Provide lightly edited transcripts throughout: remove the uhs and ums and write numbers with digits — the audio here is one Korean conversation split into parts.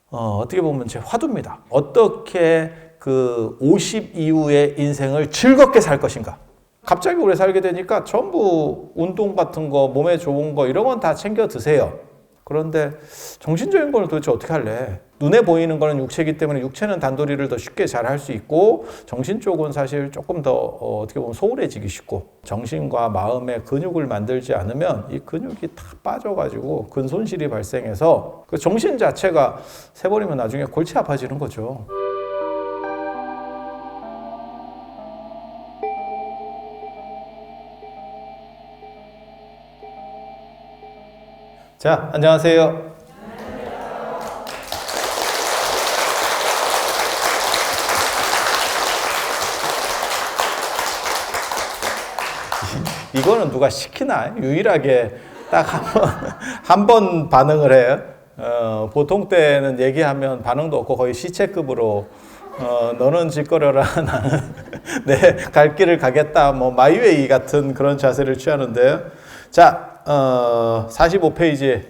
어떻게 보면 제 화두입니다. 어떻게 그 50 이후의 인생을 즐겁게 살 것인가. 갑자기 오래 살게 되니까 전부 운동 같은 거, 몸에 좋은 거 이런 건 다 챙겨 드세요. 그런데 정신적인 거는 도대체 어떻게 할래? 눈에 보이는 거는 육체이기 때문에 육체는 단도리를 더 쉽게 잘 할 수 있고 정신 쪽은 사실 조금 더 어떻게 보면 소홀해지기 쉽고 정신과 마음의 근육을 만들지 않으면 이 근육이 다 빠져가지고 근손실이 발생해서 그 정신 자체가 세버리면 나중에 골치 아파지는 거죠. 자, 안녕하세요. 이거는 누가 시키나? 유일하게 딱 한 번 반응을 해요. 보통 때는 얘기하면 반응도 없고 거의 시체급으로 너는 짓거려라 나는 내 갈 길을 가겠다 뭐 마이웨이 같은 그런 자세를 취하는데요. 자, 45페이지를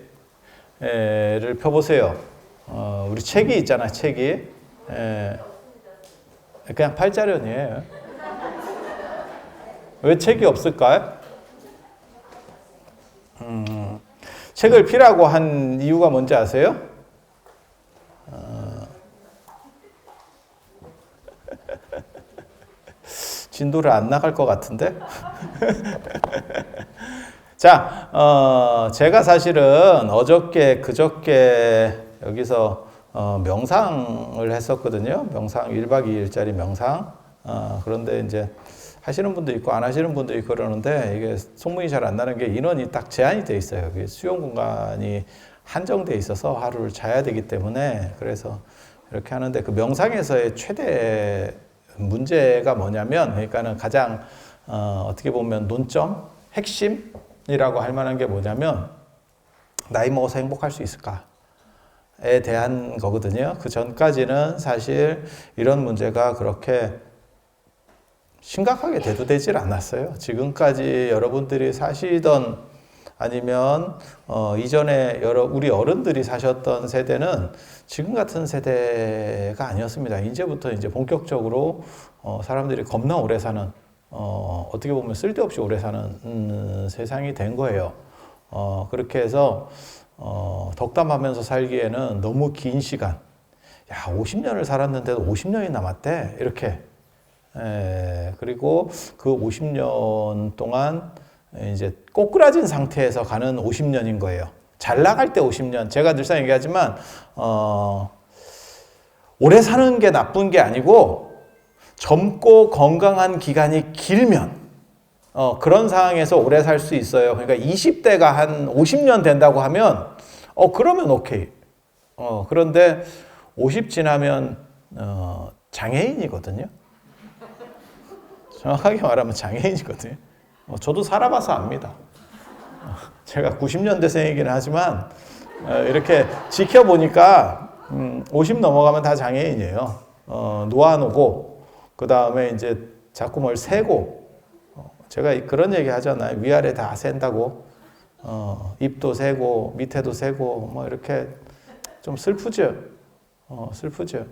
펴보세요. 우리 책이 있잖아, 책이. 그냥 팔자련이에요. 왜 책이 없을까요? 책을 피라고 한 이유가 뭔지 아세요? 진도를 안 나갈 것 같은데? 자, 제가 사실은 어저께, 그저께 여기서 명상을 했었거든요. 명상, 1박 2일짜리 명상. 그런데 이제 하시는 분도 있고 안 하시는 분도 있고 그러는데 이게 소문이 잘 안 나는 게 인원이 딱 제한이 돼 있어요. 수용 공간이 한정돼 있어서 하루를 자야 되기 때문에 그래서 이렇게 하는데 그 명상에서의 최대 문제가 뭐냐면 그러니까는 가장 어떻게 보면 논점, 핵심이라고 할 만한 게 뭐냐면 나이 먹어서 행복할 수 있을까에 대한 거거든요. 그 전까지는 사실 이런 문제가 그렇게 심각하게 대두되질 않았어요. 지금까지 여러분들이 사시던 아니면 이전에 우리 어른들이 사셨던 세대는 지금 같은 세대가 아니었습니다. 이제부터 이제 본격적으로 사람들이 겁나 오래 사는 어떻게 보면 쓸데없이 오래 사는 세상이 된 거예요. 그렇게 해서 덕담하면서 살기에는 너무 긴 시간, 야 50년을 살았는데도 50년이 남았대 이렇게. 그리고 그 50년 동안 이제 꼬꾸라진 상태에서 가는 50년인 거예요. 잘 나갈 때 50년. 제가 늘상 얘기하지만 오래 사는 게 나쁜 게 아니고 젊고 건강한 기간이 길면 그런 상황에서 오래 살 수 있어요. 그러니까 20대가 한 50년 된다고 하면 그러면 오케이. 그런데 50 지나면 장애인이거든요. 정확하게 말하면 장애인이거든요. 저도 살아봐서 압니다. 제가 90년대생이긴 하지만 이렇게 지켜보니까 50 넘어가면 다 장애인이에요. 노안오고 그 다음에 이제 자꾸 뭘 세고 제가 그런 얘기 하잖아요. 위아래 다 센다고 입도 세고 밑에도 세고 뭐 이렇게 좀 슬프죠. 슬프죠.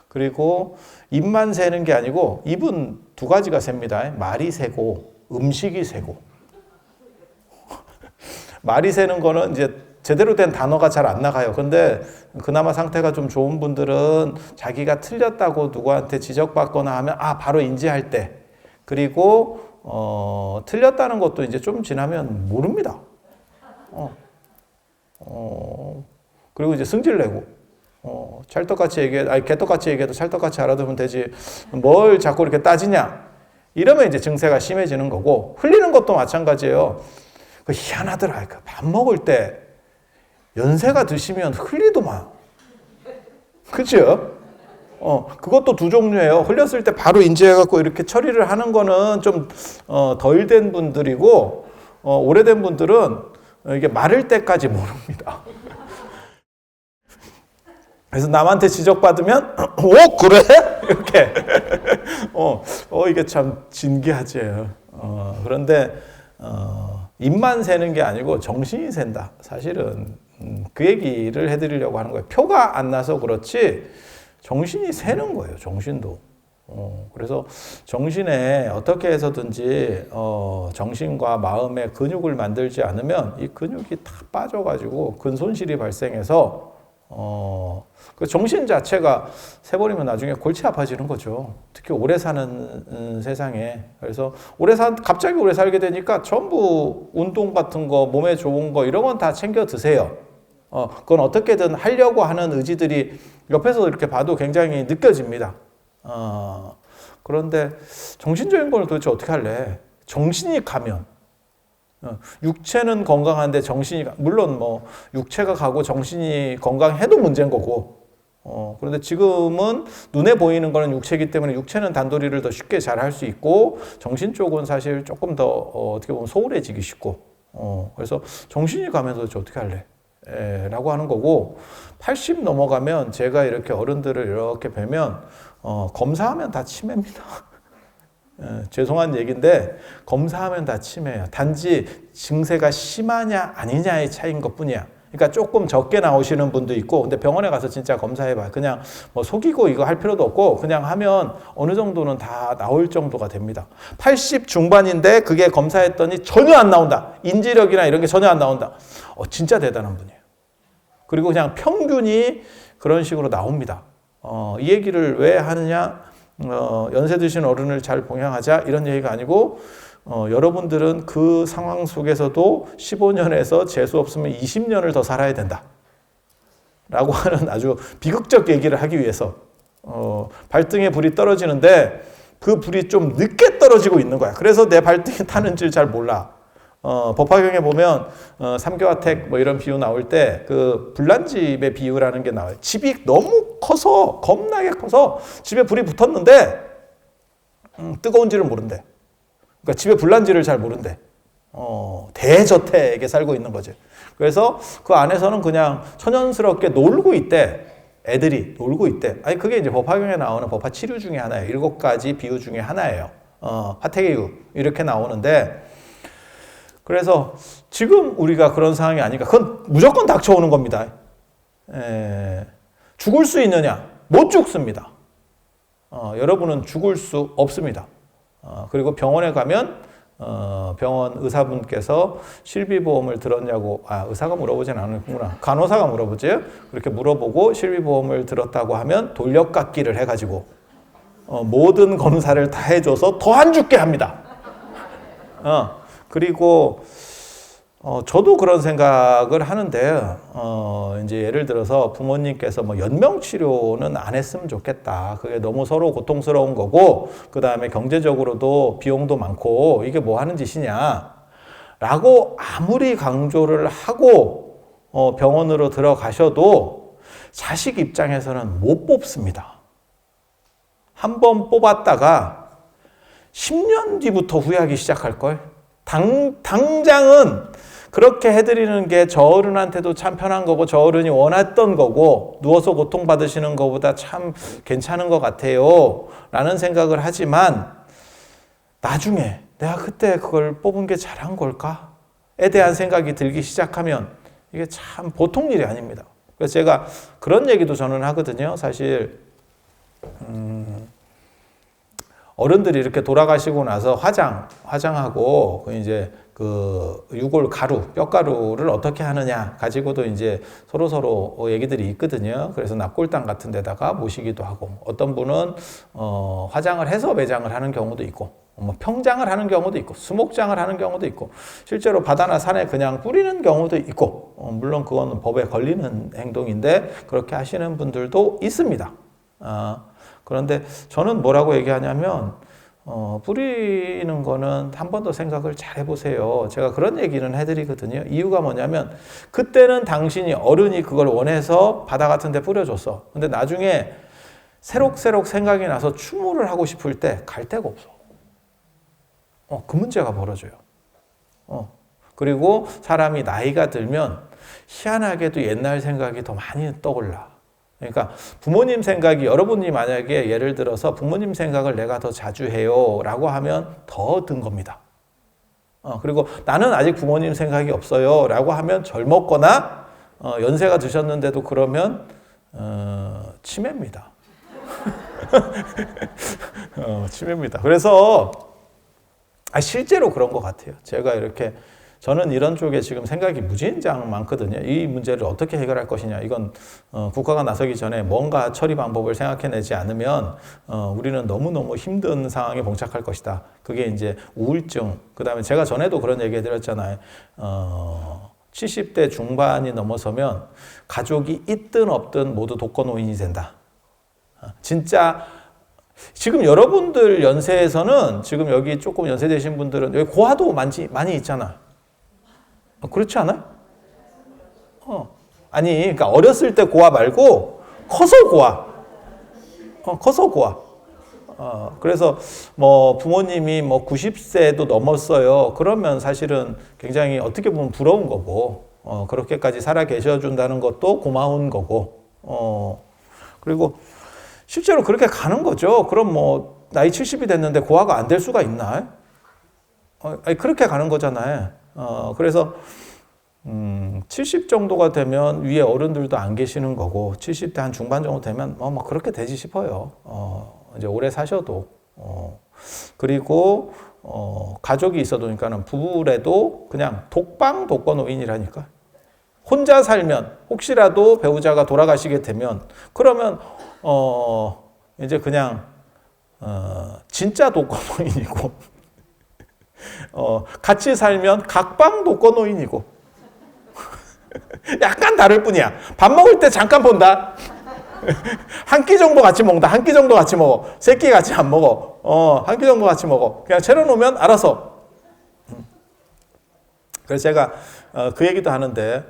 그리고 입만 세는 게 아니고 입은 두 가지가 셉니다. 말이 세고 음식이 세고. 말이 세는 거는 이제 제대로 된 단어가 잘 안 나가요. 근데 그나마 상태가 좀 좋은 분들은 자기가 틀렸다고 누구한테 지적받거나 하면 바로 인지할 때. 그리고 틀렸다는 것도 이제 좀 지나면 모릅니다. 그리고 이제 승질내고. 찰떡같이 개떡같이 얘기해도 찰떡같이 알아두면 되지. 뭘 자꾸 이렇게 따지냐? 이러면 이제 증세가 심해지는 거고, 흘리는 것도 마찬가지예요. 희한하더라. 밥 먹을 때 연세가 드시면 흘리더만. 그죠? 그것도 두 종류예요. 흘렸을 때 바로 인지해갖고 이렇게 처리를 하는 거는 좀 덜 된 분들이고, 오래된 분들은 이게 마를 때까지 모릅니다. 그래서 남한테 지적받으면 그래? 이렇게 이게 참 진기하지. 그런데 입만 새는 게 아니고 정신이 샌다. 사실은 그 얘기를 해드리려고 하는 거예요. 표가 안 나서 그렇지 정신이 새는 거예요. 정신도. 그래서 정신에 어떻게 해서든지 정신과 마음의 근육을 만들지 않으면 이 근육이 다 빠져가지고 근손실이 발생해서 그 정신 자체가 새버리면 나중에 골치 아파지는 거죠. 특히 오래 사는 세상에. 그래서 갑자기 오래 살게 되니까 전부 운동 같은 거, 몸에 좋은 거 이런 건 다 챙겨 드세요. 그건 어떻게든 하려고 하는 의지들이 옆에서 이렇게 봐도 굉장히 느껴집니다. 그런데 정신적인 걸 도대체 어떻게 할래? 정신이 가면 육체는 건강한데 정신이 물론 뭐 육체가 가고 정신이 건강해도 문제인 거고 그런데 지금은 눈에 보이는 거는 육체이기 때문에 육체는 단도리를 더 쉽게 잘 할 수 있고 정신 쪽은 사실 조금 더 어떻게 보면 소홀해지기 쉽고 그래서 정신이 가면 도대체 어떻게 할래? 라고 하는 거고 80 넘어가면 제가 이렇게 어른들을 이렇게 뵈면 검사하면 다 치매입니다. 죄송한 얘기인데 검사하면 다 치매예요. 단지 증세가 심하냐 아니냐의 차이인 것뿐이야. 그러니까 조금 적게 나오시는 분도 있고 근데 병원에 가서 진짜 검사해봐요. 그냥 뭐 속이고 이거 할 필요도 없고 그냥 하면 어느 정도는 다 나올 정도가 됩니다. 80 중반인데 그게 검사했더니 전혀 안 나온다. 인지력이나 이런 게 전혀 안 나온다. 진짜 대단한 분이에요. 그리고 그냥 평균이 그런 식으로 나옵니다. 이 얘기를 왜 하느냐? 연세 드신 어른을 잘 봉양하자 이런 얘기가 아니고 여러분들은 그 상황 속에서도 15년에서 재수 없으면 20년을 더 살아야 된다. 라고 하는 아주 비극적 얘기를 하기 위해서 발등에 불이 떨어지는데 그 불이 좀 늦게 떨어지고 있는 거야. 그래서 내 발등에 타는 줄 잘 몰라. 법화경에 보면 삼교화택 뭐 이런 비유 나올 때 그 불난집의 비유라는 게 나와요. 집이 너무 커서 겁나게 커서 집에 불이 붙었는데 뜨거운지를 모른대. 그러니까 집에 불난지를 잘 모른대. 대저택에 살고 있는 거지. 그래서 그 안에서는 그냥 천연스럽게 놀고 있대. 애들이 놀고 있대. 아니 그게 이제 법화경에 나오는 법화 치류 중에 하나예요. 7가지 비유 중에 하나예요. 화택의유 이렇게 나오는데 그래서 지금 우리가 그런 상황이 아니까 그건 무조건 닥쳐오는 겁니다. 죽을 수 있느냐? 못 죽습니다. 여러분은 죽을 수 없습니다. 그리고 병원에 가면 병원 의사분께서 실비보험을 들었냐고 의사가 물어보진 않았구나. 간호사가 물어보지. 그렇게 물어보고 실비보험을 들었다고 하면 돌려깎기를 해가지고 모든 검사를 다 해줘서 더 안 죽게 합니다. 그리고 저도 그런 생각을 하는데 이제 예를 들어서 부모님께서 뭐 연명 치료는 안 했으면 좋겠다. 그게 너무 서로 고통스러운 거고 그 다음에 경제적으로도 비용도 많고 이게 뭐 하는 짓이냐 라고 아무리 강조를 하고 병원으로 들어가셔도 자식 입장에서는 못 뽑습니다. 한 번 뽑았다가 10년 뒤부터 후회하기 시작할걸. 당장은 그렇게 해드리는 게 저 어른한테도 참 편한 거고 저 어른이 원했던 거고 누워서 고통받으시는 것보다 참 괜찮은 것 같아요 라는 생각을 하지만 나중에 내가 그때 그걸 뽑은 게 잘한 걸까? 에 대한 생각이 들기 시작하면 이게 참 보통 일이 아닙니다. 그래서 제가 그런 얘기도 저는 하거든요. 사실 어른들이 이렇게 돌아가시고 나서 화장하고 이제 그 유골 가루, 뼈가루를 어떻게 하느냐 가지고도 이제 서로 얘기들이 있거든요. 그래서 납골당 같은 데다가 모시기도 하고 어떤 분은 화장을 해서 매장을 하는 경우도 있고 뭐 평장을 하는 경우도 있고 수목장을 하는 경우도 있고 실제로 바다나 산에 그냥 뿌리는 경우도 있고 물론 그거는 법에 걸리는 행동인데 그렇게 하시는 분들도 있습니다. 그런데 저는 뭐라고 얘기하냐면 뿌리는 거는 한 번 더 생각을 잘 해보세요. 제가 그런 얘기는 해드리거든요. 이유가 뭐냐면 그때는 당신이 어른이 그걸 원해서 바다 같은 데 뿌려줬어. 근데 나중에 새록새록 생각이 나서 추모를 하고 싶을 때 갈 데가 없어. 그 문제가 벌어져요. 그리고 사람이 나이가 들면 희한하게도 옛날 생각이 더 많이 떠올라. 그러니까 부모님 생각이 여러분이 만약에 예를 들어서 부모님 생각을 내가 더 자주 해요 라고 하면 더 든 겁니다. 그리고 나는 아직 부모님 생각이 없어요 라고 하면 젊었거나 연세가 드셨는데도 그러면 치매입니다. 치매입니다. 그래서 실제로 그런 것 같아요. 제가 이렇게 저는 이런 쪽에 지금 생각이 무지인장 많거든요. 이 문제를 어떻게 해결할 것이냐. 이건 국가가 나서기 전에 뭔가 처리 방법을 생각해내지 않으면 우리는 너무너무 힘든 상황에 봉착할 것이다. 그게 이제 우울증. 그다음에 제가 전에도 그런 얘기 해드렸잖아요. 70대 중반이 넘어서면 가족이 있든 없든 모두 독거노인이 된다. 진짜 지금 여러분들 연세에서는 지금 여기 조금 연세되신 분들은 여기 고아도 많이 있잖아. 그렇지 않아요? 아니, 그러니까 어렸을 때 고아 말고 커서 고아. 커서 고아. 그래서 뭐 부모님이 뭐 90세도 넘었어요. 그러면 사실은 굉장히 어떻게 보면 부러운 거고, 그렇게까지 살아 계셔 준다는 것도 고마운 거고, 그리고 실제로 그렇게 가는 거죠. 그럼 뭐 나이 70이 됐는데 고아가 안 될 수가 있나? 아니, 그렇게 가는 거잖아요. 그래서 70 정도가 되면 위에 어른들도 안 계시는 거고 70대 한 중반 정도 되면 뭐 그렇게 되지 싶어요. 이제 오래 사셔도 그리고 가족이 있어도 그러니까는 부부래도 그냥 독방 독거노인이라니까. 혼자 살면 혹시라도 배우자가 돌아가시게 되면 그러면 이제 그냥 진짜 독거노인이고 같이 살면 각방 독거노인이고 약간 다를 뿐이야. 밥 먹을 때 잠깐 본다. 한 끼 정도 같이 먹는다. 한 끼 정도 같이 먹어. 세 끼 같이 안 먹어. 한 끼 정도 같이 먹어. 그냥 차려놓으면 알아서. 그래서 제가 그 얘기도 하는데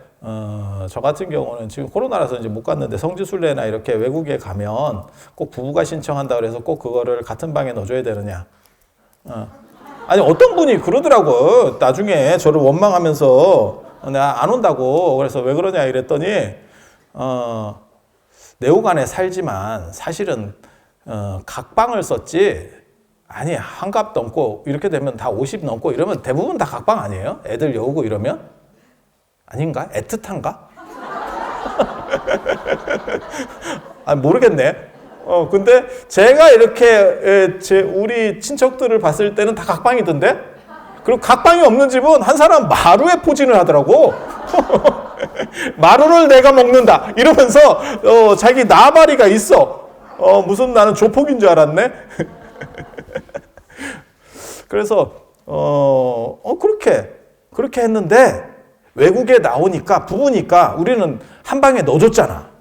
저 같은 경우는 지금 코로나라서 이제 못 갔는데 성지순례나 이렇게 외국에 가면 꼭 부부가 신청한다 그래서 꼭 그거를 같은 방에 넣어줘야 되느냐. 아니 어떤 분이 그러더라고. 나중에 저를 원망하면서 내가 안 온다고. 그래서 왜 그러냐 이랬더니 내후관에 살지만 사실은 각방을 썼지. 아니 한갑 넘고 이렇게 되면 다 50 넘고 이러면 대부분 다 각방 아니에요? 애들 여우고 이러면? 아닌가? 애틋한가? 아 모르겠네. 근데 제가 이렇게 우리 친척들을 봤을 때는 다 각방이던데? 그리고 각방이 없는 집은 한 사람 마루에 포진을 하더라고. 마루를 내가 먹는다 이러면서 자기 나발이가 있어. 무슨 나는 조폭인 줄 알았네. 그래서 그렇게 했는데 외국에 나오니까 부부니까 우리는 한 방에 넣어줬잖아.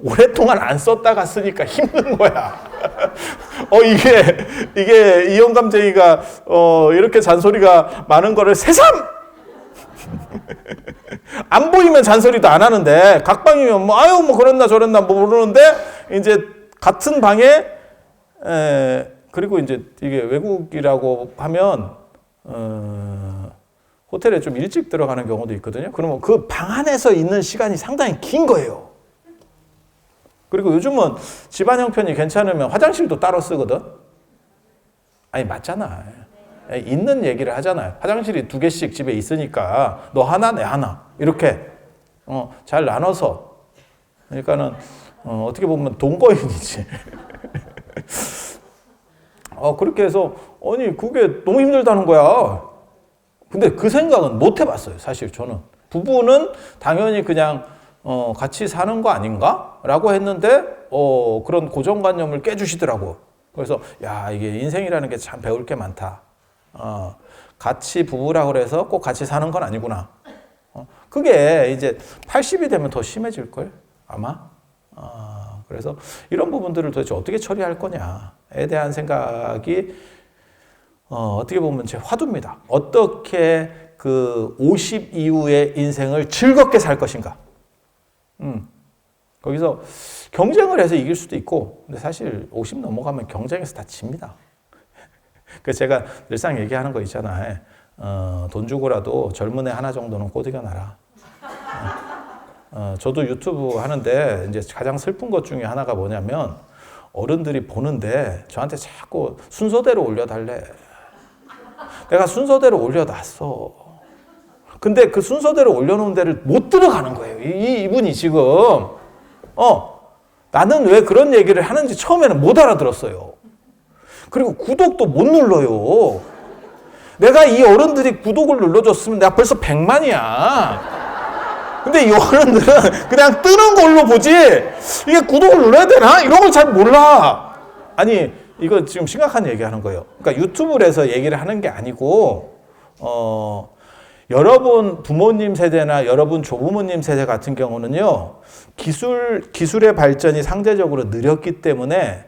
오랫동안 안 썼다가 쓰니까 힘든 거야. 이게 이영감쟁이가 이렇게 잔소리가 많은 거를 새삼 안 보이면 잔소리도 안 하는데 각방이면 뭐 아유 뭐 그랬나 저랬나 뭐 모르는데 이제 같은 방에 그리고 이제 이게 외국이라고 하면 호텔에 좀 일찍 들어가는 경우도 있거든요. 그러면 그 방 안에서 있는 시간이 상당히 긴 거예요. 그리고 요즘은 집안 형편이 괜찮으면 화장실도 따로 쓰거든. 아니 맞잖아. 있는 얘기를 하잖아요. 화장실이 2개씩 집에 있으니까 너 하나 내 하나 이렇게 잘 나눠서. 그러니까는 어떻게 보면 동거인이지. 그렇게 해서 아니 그게 너무 힘들다는 거야. 근데 그 생각은 못 해봤어요. 사실 저는 부부는 당연히 그냥 같이 사는 거 아닌가? 라고 했는데 그런 고정관념을 깨주시더라고. 그래서 야 이게 인생이라는 게 참 배울 게 많다. 같이 부부라고 그래서 꼭 같이 사는 건 아니구나. 그게 이제 80이 되면 더 심해질걸 아마. 그래서 이런 부분들을 도대체 어떻게 처리할 거냐에 대한 생각이 어떻게 보면 제 화두입니다. 어떻게 그 50 이후의 인생을 즐겁게 살 것인가. 거기서 경쟁을 해서 이길 수도 있고, 근데 사실 50 넘어가면 경쟁에서 다 집니다. 그래서 제가 늘상 얘기하는 거 있잖아요. 돈 주고라도 젊은 애 하나 정도는 꼬드겨 놔라. 저도 유튜브 하는데 이제 가장 슬픈 것 중에 하나가 뭐냐면 어른들이 보는데 저한테 자꾸 순서대로 올려달래. 내가 순서대로 올려놨어. 근데 그 순서대로 올려놓은 데를 못 들어가는 거예요. 이분이 지금. 나는 왜 그런 얘기를 하는지 처음에는 못 알아들었어요. 그리고 구독도 못 눌러요. 내가 이 어른들이 구독을 눌러줬으면 내가 벌써 100만이야. 근데 이 어른들은 그냥 뜨는 걸로 보지, 이게 구독을 눌러야 되나? 이런 걸 잘 몰라. 아니, 이거 지금 심각한 얘기 하는 거예요. 그러니까 유튜브를 해서 얘기를 하는 게 아니고, 여러분 부모님 세대나 여러분 조부모님 세대 같은 경우는요, 기술의 발전이 상대적으로 느렸기 때문에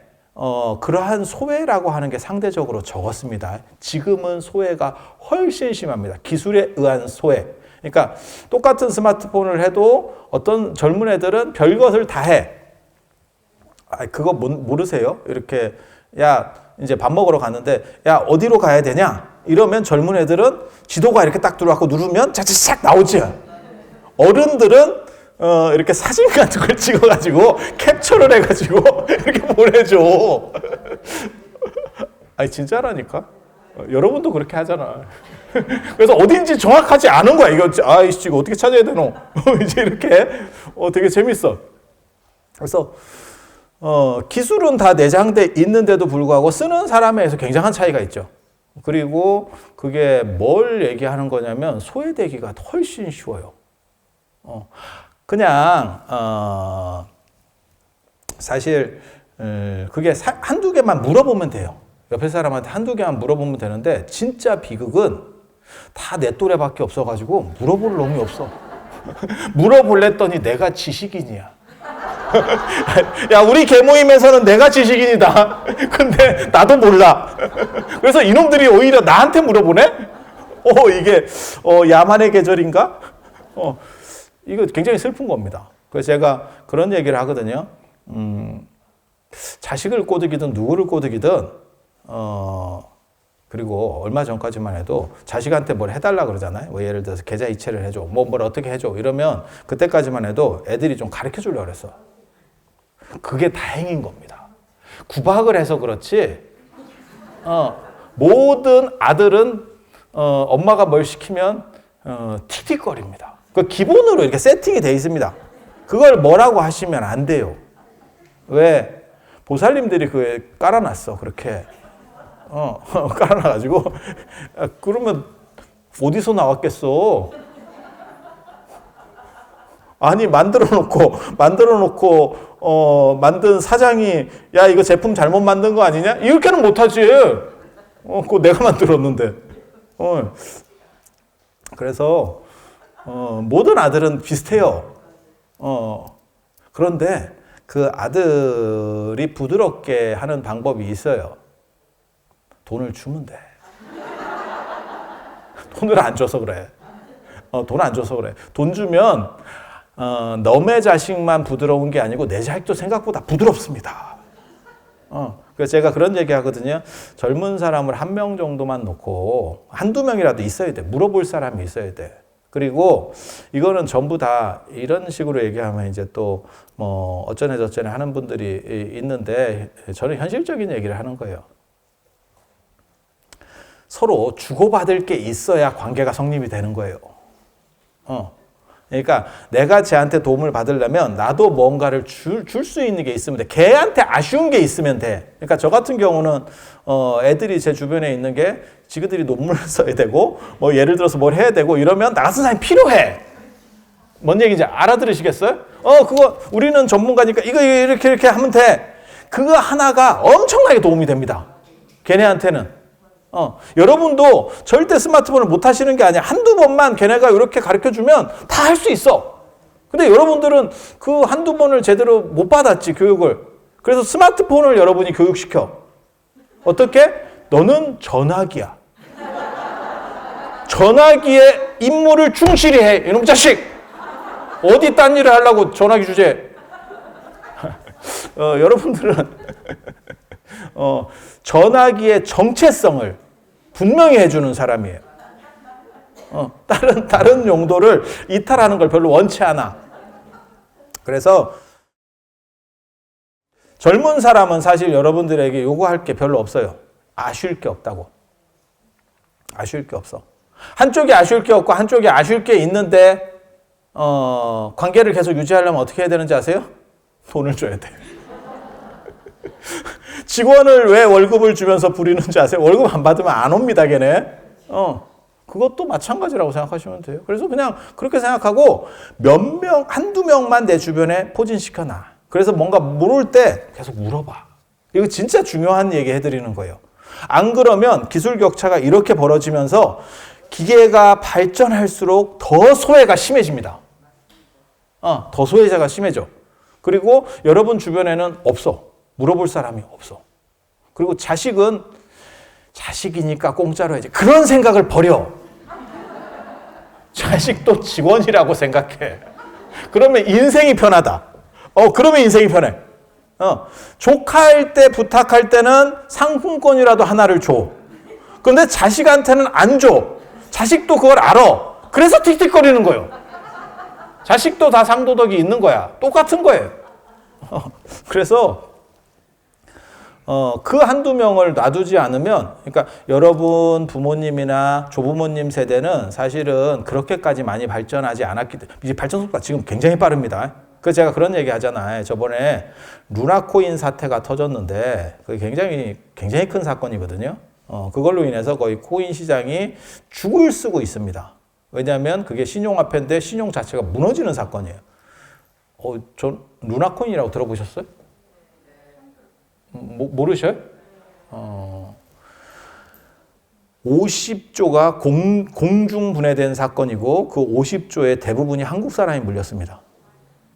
그러한 소외라고 하는 게 상대적으로 적었습니다. 지금은 소외가 훨씬 심합니다. 기술에 의한 소외. 그러니까 똑같은 스마트폰을 해도 어떤 젊은 애들은 별것을 다 해. 그거 모르세요? 이렇게, 야, 이제 밥 먹으러 갔는데, 야, 어디로 가야 되냐? 이러면 젊은 애들은 지도가 이렇게 딱 들어와서 누르면 차차차 나오지. 어른들은 이렇게 사진 같은 걸 찍어가지고 캡처를 해가지고 이렇게 보내줘. 아니, 진짜라니까. 여러분도 그렇게 하잖아. 그래서 어딘지 정확하지 않은 거야. 이거, 이거 어떻게 찾아야 되노? 이제 이렇게, 되게 재밌어. 그래서, 기술은 다 내장돼 있는데도 불구하고 쓰는 사람에 의해서 굉장한 차이가 있죠. 그리고 그게 뭘 얘기하는 거냐면 소외되기가 훨씬 쉬워요. 그냥, 사실, 그게 한두 개만 물어보면 돼요. 옆에 사람한테 한두 개만 물어보면 되는데, 진짜 비극은 다 내 또래밖에 없어가지고 물어볼 놈이 없어. 물어볼랬더니 내가 지식인이야. 야, 우리 개모임에서는 내가 지식인이다. 근데 나도 몰라. 그래서 이놈들이 오히려 나한테 물어보네? 이게, 야만의 계절인가? 이거 굉장히 슬픈 겁니다. 그래서 제가 그런 얘기를 하거든요. 자식을 꼬드기든 누구를 꼬드기든, 그리고 얼마 전까지만 해도 자식한테 뭘 해달라 그러잖아요. 뭐 예를 들어서 계좌 이체를 해줘. 뭘 어떻게 해줘. 이러면 그때까지만 해도 애들이 좀 가르쳐 주려고 그랬어. 그게 다행인 겁니다. 구박을 해서 그렇지, 모든 아들은, 엄마가 뭘 시키면, 틱틱거립니다. 그 기본으로 이렇게 세팅이 돼 있습니다. 그걸 뭐라고 하시면 안 돼요. 왜? 보살님들이 그게 깔아놨어. 그렇게. 깔아놔가지고. 그러면 어디서 나왔겠어? 아니, 만들어 놓고, 만든 사장이, 야, 이거 제품 잘못 만든 거 아니냐? 이렇게는 못하지. 그거 내가 만들었는데. 그래서, 모든 아들은 비슷해요. 그런데 그 아들이 부드럽게 하는 방법이 있어요. 돈을 주면 돼. 돈을 안 줘서 그래. 돈 안 줘서 그래. 돈 주면, 너의 자식만 부드러운 게 아니고 내 자식도 생각보다 부드럽습니다. 그래서 제가 그런 얘기 하거든요. 젊은 사람을 1명 정도만 놓고 한두 명이라도 있어야 돼. 물어볼 사람이 있어야 돼. 그리고 이거는 전부 다 이런 식으로 얘기하면 이제 또 뭐 어쩌네 저쩌네 하는 분들이 있는데, 저는 현실적인 얘기를 하는 거예요. 서로 주고받을 게 있어야 관계가 성립이 되는 거예요. 그러니까 내가 쟤한테 도움을 받으려면 나도 뭔가를 줄 수 있는 게 있으면 돼. 걔한테 아쉬운 게 있으면 돼. 그러니까 저 같은 경우는 애들이 제 주변에 있는 게 지그들이 논문을 써야 되고, 뭐 예를 들어서 뭘 해야 되고 이러면 나 같은 사람이 필요해. 뭔 얘기인지 알아들으시겠어요? 그거 우리는 전문가니까 이거 이렇게 하면 돼. 그거 하나가 엄청나게 도움이 됩니다. 걔네한테는. 여러분도 절대 스마트폰을 못 하시는 게 아니야. 한두 번만 걔네가 이렇게 가르쳐 주면 다 할 수 있어. 근데 여러분들은 그 한두 번을 제대로 못 받았지, 교육을. 그래서 스마트폰을 여러분이 교육시켜. 어떻게? 너는 전화기야. 전화기에 임무를 충실히 해. 이놈 자식! 어디 딴 일을 하려고 전화기 주제. 여러분들은 전화기의 정체성을 분명히 해주는 사람이에요. 다른 용도를 이탈하는 걸 별로 원치 않아. 그래서 젊은 사람은 사실 여러분들에게 요구할 게 별로 없어요. 아쉬울 게 없다고. 아쉬울 게 없어. 한쪽이 아쉬울 게 없고 한쪽이 아쉬울 게 있는데 관계를 계속 유지하려면 어떻게 해야 되는지 아세요? 돈을 줘야 돼요. 직원을 왜 월급을 주면서 부리는지 아세요? 월급 안 받으면 안 옵니다, 걔네. 그것도 마찬가지라고 생각하시면 돼요. 그래서 그냥 그렇게 생각하고 한두 명만 내 주변에 포진시켜놔. 그래서 뭔가 물을 때 계속 물어봐. 이거 진짜 중요한 얘기 해드리는 거예요. 안 그러면 기술 격차가 이렇게 벌어지면서 기계가 발전할수록 더 소외가 심해집니다. 더 소외자가 심해져. 그리고 여러분 주변에는 없어. 물어볼 사람이 없어. 그리고 자식이니까 공짜로 해야지. 그런 생각을 버려. 자식도 직원이라고 생각해. 그러면 인생이 편하다. 그러면 인생이 편해. 조카할 때 부탁할 때는 상품권이라도 하나를 줘. 근데 자식한테는 안 줘. 자식도 그걸 알아. 그래서 틱틱거리는 거예요. 자식도 다 상도덕이 있는 거야. 똑같은 거예요. 그래서 그 한두 명을 놔두지 않으면, 그러니까 여러분 부모님이나 조부모님 세대는 사실은 그렇게까지 많이 발전하지 않았기 때문에, 이제 발전 속도가 지금 굉장히 빠릅니다. 그래서 제가 그런 얘기 하잖아요. 저번에 루나코인 사태가 터졌는데 그게 굉장히 큰 사건이거든요. 그걸로 인해서 거의 코인 시장이 죽을 쓰고 있습니다. 왜냐하면 그게 신용화폐인데 신용 자체가 무너지는 사건이에요. 전 루나코인이라고 들어보셨어요? 모르셔요? 50조가 공중분해된 사건이고 그 50조의 대부분이 한국 사람이 물렸습니다.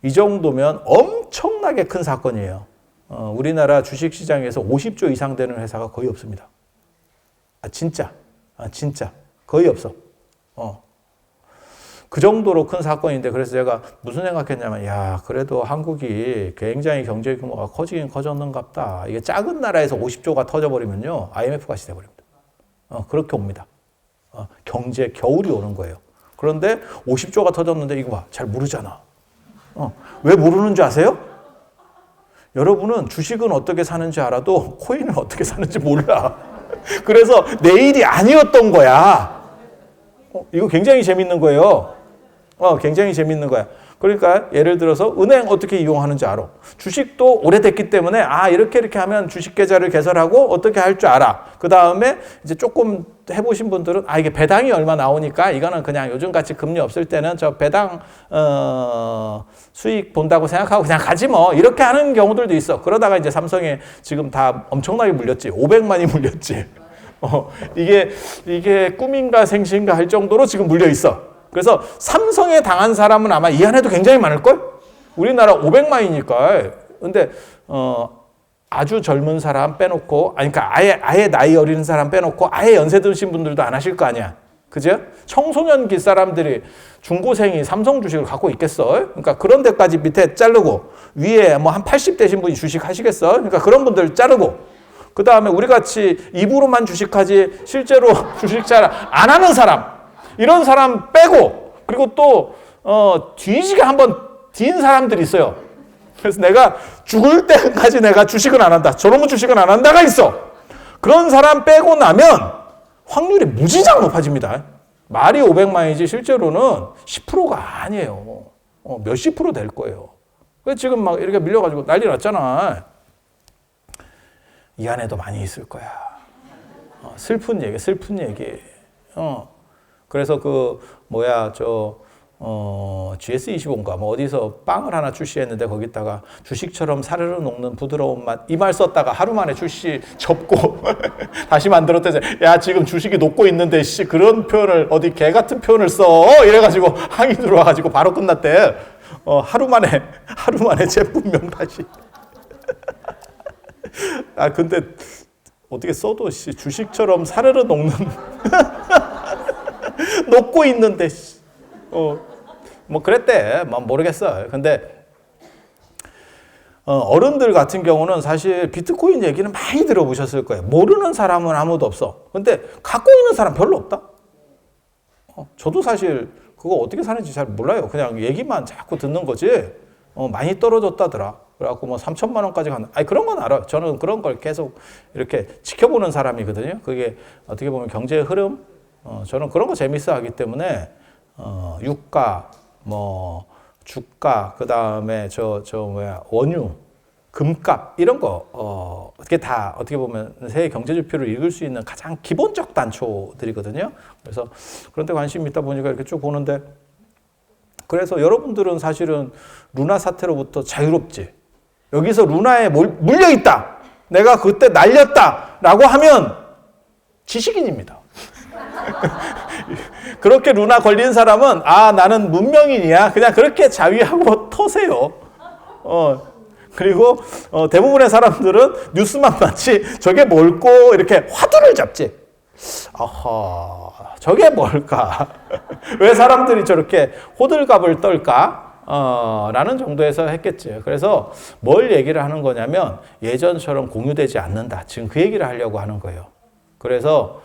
이 정도면 엄청나게 큰 사건이에요. 우리나라 주식시장에서 50조 이상 되는 회사가 거의 없습니다. 진짜 거의 없어. 그 정도로 큰 사건인데, 그래서 제가 무슨 생각했냐면, 그래도 한국이 굉장히 경제 규모가 커지긴 커졌는갑다. 이게 작은 나라에서 50조가 터져버리면요, IMF 같이 돼버립니다. 그렇게 옵니다. 경제 겨울이 오는 거예요. 그런데 50조가 터졌는데 이거 봐, 잘 모르잖아. 왜 모르는 줄 아세요? 여러분은 주식은 어떻게 사는지 알아도 코인은 어떻게 사는지 몰라. 그래서 내일이 아니었던 거야. 이거 굉장히 재밌는 거예요. 굉장히 재밌는 거야. 그러니까 예를 들어서 은행 어떻게 이용하는지 알아. 주식도 오래됐기 때문에 이렇게 하면 주식 계좌를 개설하고 어떻게 할 줄 알아. 그 다음에 이제 조금 해보신 분들은 이게 배당이 얼마 나오니까 이거는 그냥 요즘같이 금리 없을 때는 저 배당 수익 본다고 생각하고 그냥 가지 뭐, 이렇게 하는 경우들도 있어. 그러다가 이제 삼성에 지금 다 엄청나게 물렸지. 500만이 물렸지. 이게 꿈인가 생시인가 할 정도로 지금 물려 있어. 그래서 삼성에 당한 사람은 아마 이 안에도 굉장히 많을걸? 우리나라 500만이니까. 근데 아주 젊은 사람 빼놓고, 그러니까 아예 나이 어린 사람 빼놓고 아예 연세 드신 분들도 안 하실 거 아니야. 그죠? 청소년기 사람들이, 중고생이 삼성 주식을 갖고 있겠어? 그러니까 그런 데까지 밑에 자르고, 위에 뭐 한 80 되신 분이 주식 하시겠어? 그러니까 그런 분들 자르고, 그 다음에 우리 같이 입으로만 주식하지 실제로 주식 잘 안 하는 사람, 이런 사람 빼고, 그리고 또 뒤지게 한번 뒤인 사람들이 있어요. 그래서 내가 죽을 때까지 내가 주식은 안 한다, 저놈은 주식은 안 한다가 있어. 그런 사람 빼고 나면 확률이 무지장 높아집니다. 말이 500만이지 실제로는 10%가 아니에요. 몇십 프로 될 거예요. 그래서 지금 막 이렇게 밀려가지고 난리 났잖아. 이 안에도 많이 있을 거야. 슬픈 얘기. 그래서 GS25인가 뭐 어디서 빵을 하나 출시했는데 거기다가 주식처럼 사르르 녹는 부드러운 맛, 이 말 썼다가 하루 만에 출시 접고 다시 만들었대서, 지금 주식이 녹고 있는데 그런 표현을, 어디 개 같은 표현을 써, 이래가지고 항의 들어와가지고 바로 끝났대. 하루 만에 제품명 다시. 근데 어떻게 써도 주식처럼 사르르 녹는 녹고 있는데 뭐 그랬대. 뭐 모르겠어. 근데 어른들 같은 경우는 사실 비트코인 얘기는 많이 들어보셨을 거예요. 모르는 사람은 아무도 없어. 근데 갖고 있는 사람 별로 없다. 저도 사실 그거 어떻게 사는지 잘 몰라요. 그냥 얘기만 자꾸 듣는 거지. 많이 떨어졌다더라. 그래갖고 뭐 3천만 원까지 간다. 그런 건 알아요. 저는 그런 걸 계속 이렇게 지켜보는 사람이거든요. 그게 어떻게 보면 경제의 흐름, 저는 그런 거 재밌어 하기 때문에 유가, 뭐 주가, 그 다음에 원유, 금값 이런 거 어떻게 다 어떻게 보면 세계 경제 지표를 읽을 수 있는 가장 기본적 단초들이거든요. 그래서 그런 데 관심이 있다 보니까 이렇게 쭉 보는데, 그래서 여러분들은 사실은 루나 사태로부터 자유롭지. 여기서 루나에 물려 있다. 내가 그때 날렸다라고 하면 지식인입니다. 그렇게 루나 걸린 사람은 나는 문명인이야. 그냥 그렇게 자위하고 터세요. 그리고 대부분의 사람들은 뉴스만 봤지 저게 뭘꼬 이렇게 화두를 잡지. 저게 뭘까? 왜 사람들이 저렇게 호들갑을 떨까? 라는 정도에서 했겠지. 그래서 뭘 얘기를 하는 거냐면 예전처럼 공유되지 않는다. 지금 그 얘기를 하려고 하는 거예요. 그래서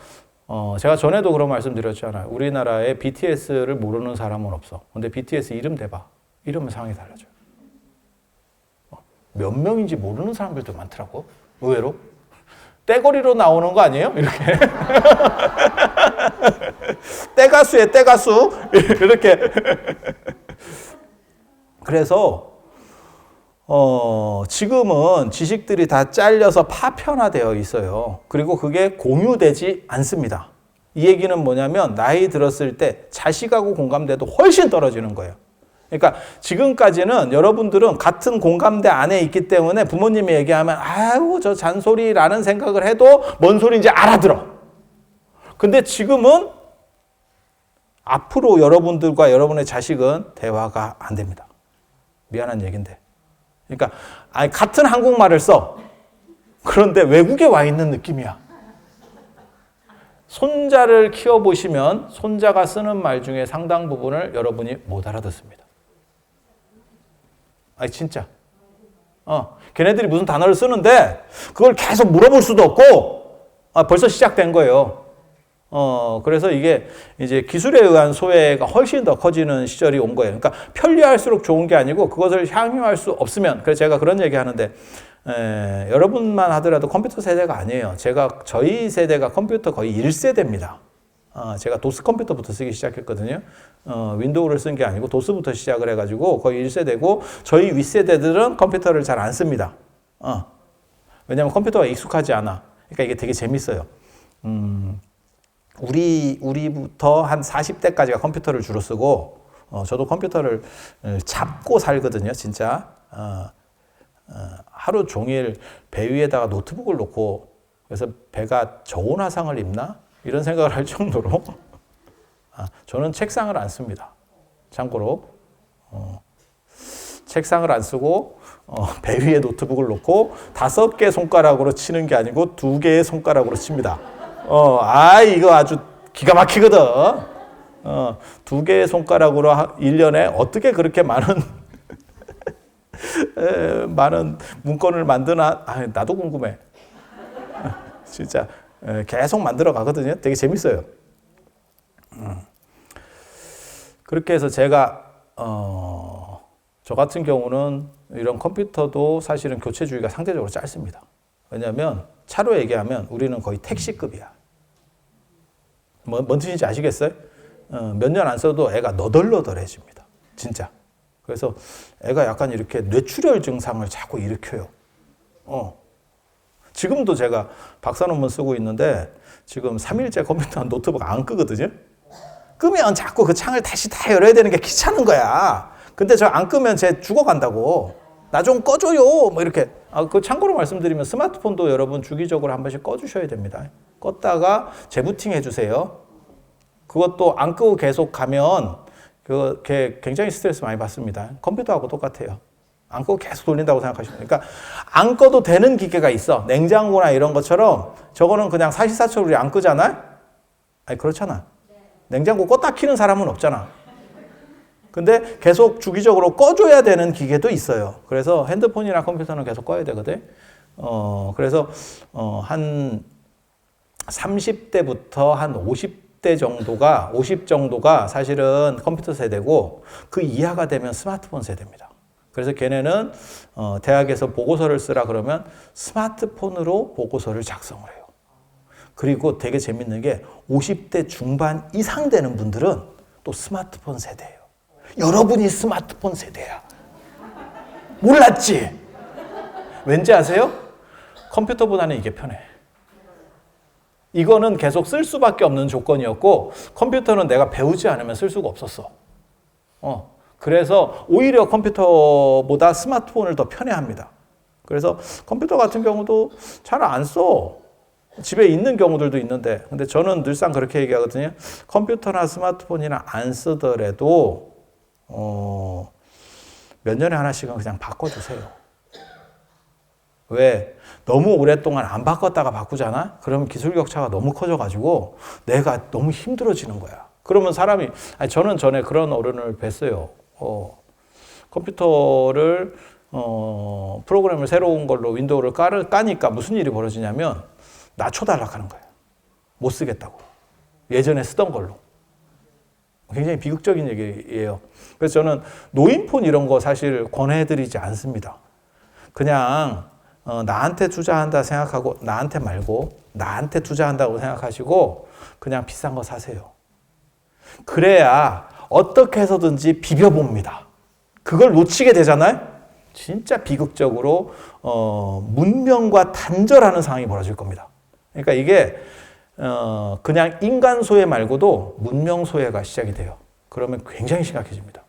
제가 전에도 그런 말씀 드렸잖아요. 우리나라에 BTS를 모르는 사람은 없어. 근데 BTS 이름 대봐. 이러면 상황이 달라져요. 몇 명인지 모르는 사람들도 많더라고. 의외로. 떼거리로 나오는 거 아니에요? 이렇게. 떼가수에 떼가수. 이렇게. 그래서 지금은 지식들이 다 잘려서 파편화되어 있어요. 그리고 그게 공유되지 않습니다. 이 얘기는 뭐냐면 나이 들었을 때 자식하고 공감대도 훨씬 떨어지는 거예요. 그러니까 지금까지는 여러분들은 같은 공감대 안에 있기 때문에 부모님이 얘기하면 아유 저 잔소리라는 생각을 해도 뭔 소리인지 알아들어. 근데 지금은 앞으로 여러분들과 여러분의 자식은 대화가 안 됩니다. 미안한 얘기인데. 그러니까 같은 한국말을 써. 그런데 외국에 와 있는 느낌이야. 손자를 키워보시면 손자가 쓰는 말 중에 상당 부분을 여러분이 못 알아듣습니다. 진짜. 걔네들이 무슨 단어를 쓰는데 그걸 계속 물어볼 수도 없고 벌써 시작된 거예요. 그래서 이게 이제 기술에 의한 소외가 훨씬 더 커지는 시절이 온 거예요. 그러니까 편리할수록 좋은 게 아니고 그것을 향유할 수 없으면, 그래서 제가 그런 얘기 하는데, 여러분만 하더라도 컴퓨터 세대가 아니에요. 저희 세대가 컴퓨터 거의 1세대입니다. 제가 도스 컴퓨터부터 쓰기 시작했거든요. 윈도우를 쓴 게 아니고 도스부터 시작을 해가지고 거의 1세대고, 저희 윗세대들은 컴퓨터를 잘 안 씁니다. 왜냐하면 컴퓨터가 익숙하지 않아. 그러니까 이게 되게 재밌어요. 우리부터 한 40대까지가 컴퓨터를 주로 쓰고, 저도 컴퓨터를 잡고 살거든요, 진짜. 하루 종일 배 위에다가 노트북을 놓고, 그래서 배가 저온 화상을 입나? 이런 생각을 할 정도로, 저는 책상을 안 씁니다. 참고로. 책상을 안 쓰고, 배 위에 노트북을 놓고 5개 손가락으로 치는 게 아니고 2개의 손가락으로 칩니다. 이거 아주 기가 막히거든. 2개의 손가락으로 1년에 어떻게 그렇게 많은 문건을 만드나? 나도 궁금해. 진짜 계속 만들어 가거든요. 되게 재밌어요. 그렇게 해서 제가 저 같은 경우는 이런 컴퓨터도 사실은 교체 주기가 상대적으로 짧습니다. 왜냐하면 차로 얘기하면 우리는 거의 택시급이야. 뭔 뜻인지 아시겠어요? 몇 년 안 써도 애가 너덜너덜해집니다. 진짜. 그래서 애가 약간 이렇게 뇌출혈 증상을 자꾸 일으켜요. 지금도 제가 박사 논문 쓰고 있는데 지금 3일째 컴퓨터 노트북 안 끄거든요. 끄면 자꾸 그 창을 다시 다 열어야 되는 게 귀찮은 거야. 근데 저 안 끄면 쟤 죽어간다고. 나 좀 꺼줘요. 뭐 이렇게. 그 참고로 말씀드리면 스마트폰도 여러분 주기적으로 한 번씩 꺼주셔야 됩니다. 껐다가 재부팅 해주세요. 그것도 안 끄고 계속 가면 그게 굉장히 스트레스 많이 받습니다. 컴퓨터하고 똑같아요. 안 끄고 계속 돌린다고 생각하시면. 그러니까 안 꺼도 되는 기계가 있어. 냉장고나 이런 것처럼 저거는 그냥 사시사철 우리 안 끄잖아? 그렇잖아. 냉장고 껐다 키는 사람은 없잖아. 근데 계속 주기적으로 꺼줘야 되는 기계도 있어요. 그래서 핸드폰이나 컴퓨터는 계속 꺼야 되거든. 그래서 한 30대부터 한 50대 정도가 50 정도가 사실은 컴퓨터 세대고 그 이하가 되면 스마트폰 세대입니다. 그래서 걔네는 대학에서 보고서를 쓰라 그러면 스마트폰으로 보고서를 작성을 해요. 그리고 되게 재밌는 게 50대 중반 이상 되는 분들은 또 스마트폰 세대예요. 여러분이 스마트폰 세대야. 몰랐지? 왠지 아세요? 컴퓨터보다는 이게 편해. 이거는 계속 쓸 수밖에 없는 조건이었고 컴퓨터는 내가 배우지 않으면 쓸 수가 없었어. 그래서 오히려 컴퓨터보다 스마트폰을 더 편해합니다. 그래서 컴퓨터 같은 경우도 잘 안 써. 집에 있는 경우들도 있는데, 근데 저는 늘상 그렇게 얘기하거든요. 컴퓨터나 스마트폰이나 안 쓰더라도 몇 년에 하나씩은 그냥 바꿔주세요. 왜? 너무 오랫동안 안 바꿨다가 바꾸잖아? 그러면 기술 격차가 너무 커져가지고 내가 너무 힘들어지는 거야. 그러면 사람이, 저는 전에 그런 어른을 뵀어요. 컴퓨터를, 프로그램을 새로운 걸로 윈도우를 까니까 무슨 일이 벌어지냐면 낮춰달라고 하는 거예요. 못 쓰겠다고. 예전에 쓰던 걸로. 굉장히 비극적인 얘기예요. 그래서 저는 노인폰 이런 거 사실 권해드리지 않습니다. 그냥 나한테 투자한다 생각하고 나한테 말고 나한테 투자한다고 생각하시고 그냥 비싼 거 사세요. 그래야 어떻게 해서든지 비벼봅니다. 그걸 놓치게 되잖아요. 진짜 비극적으로 문명과 단절하는 상황이 벌어질 겁니다. 그러니까 이게 그냥 인간 소외 말고도 문명 소외가 시작이 돼요. 그러면 굉장히 심각해집니다.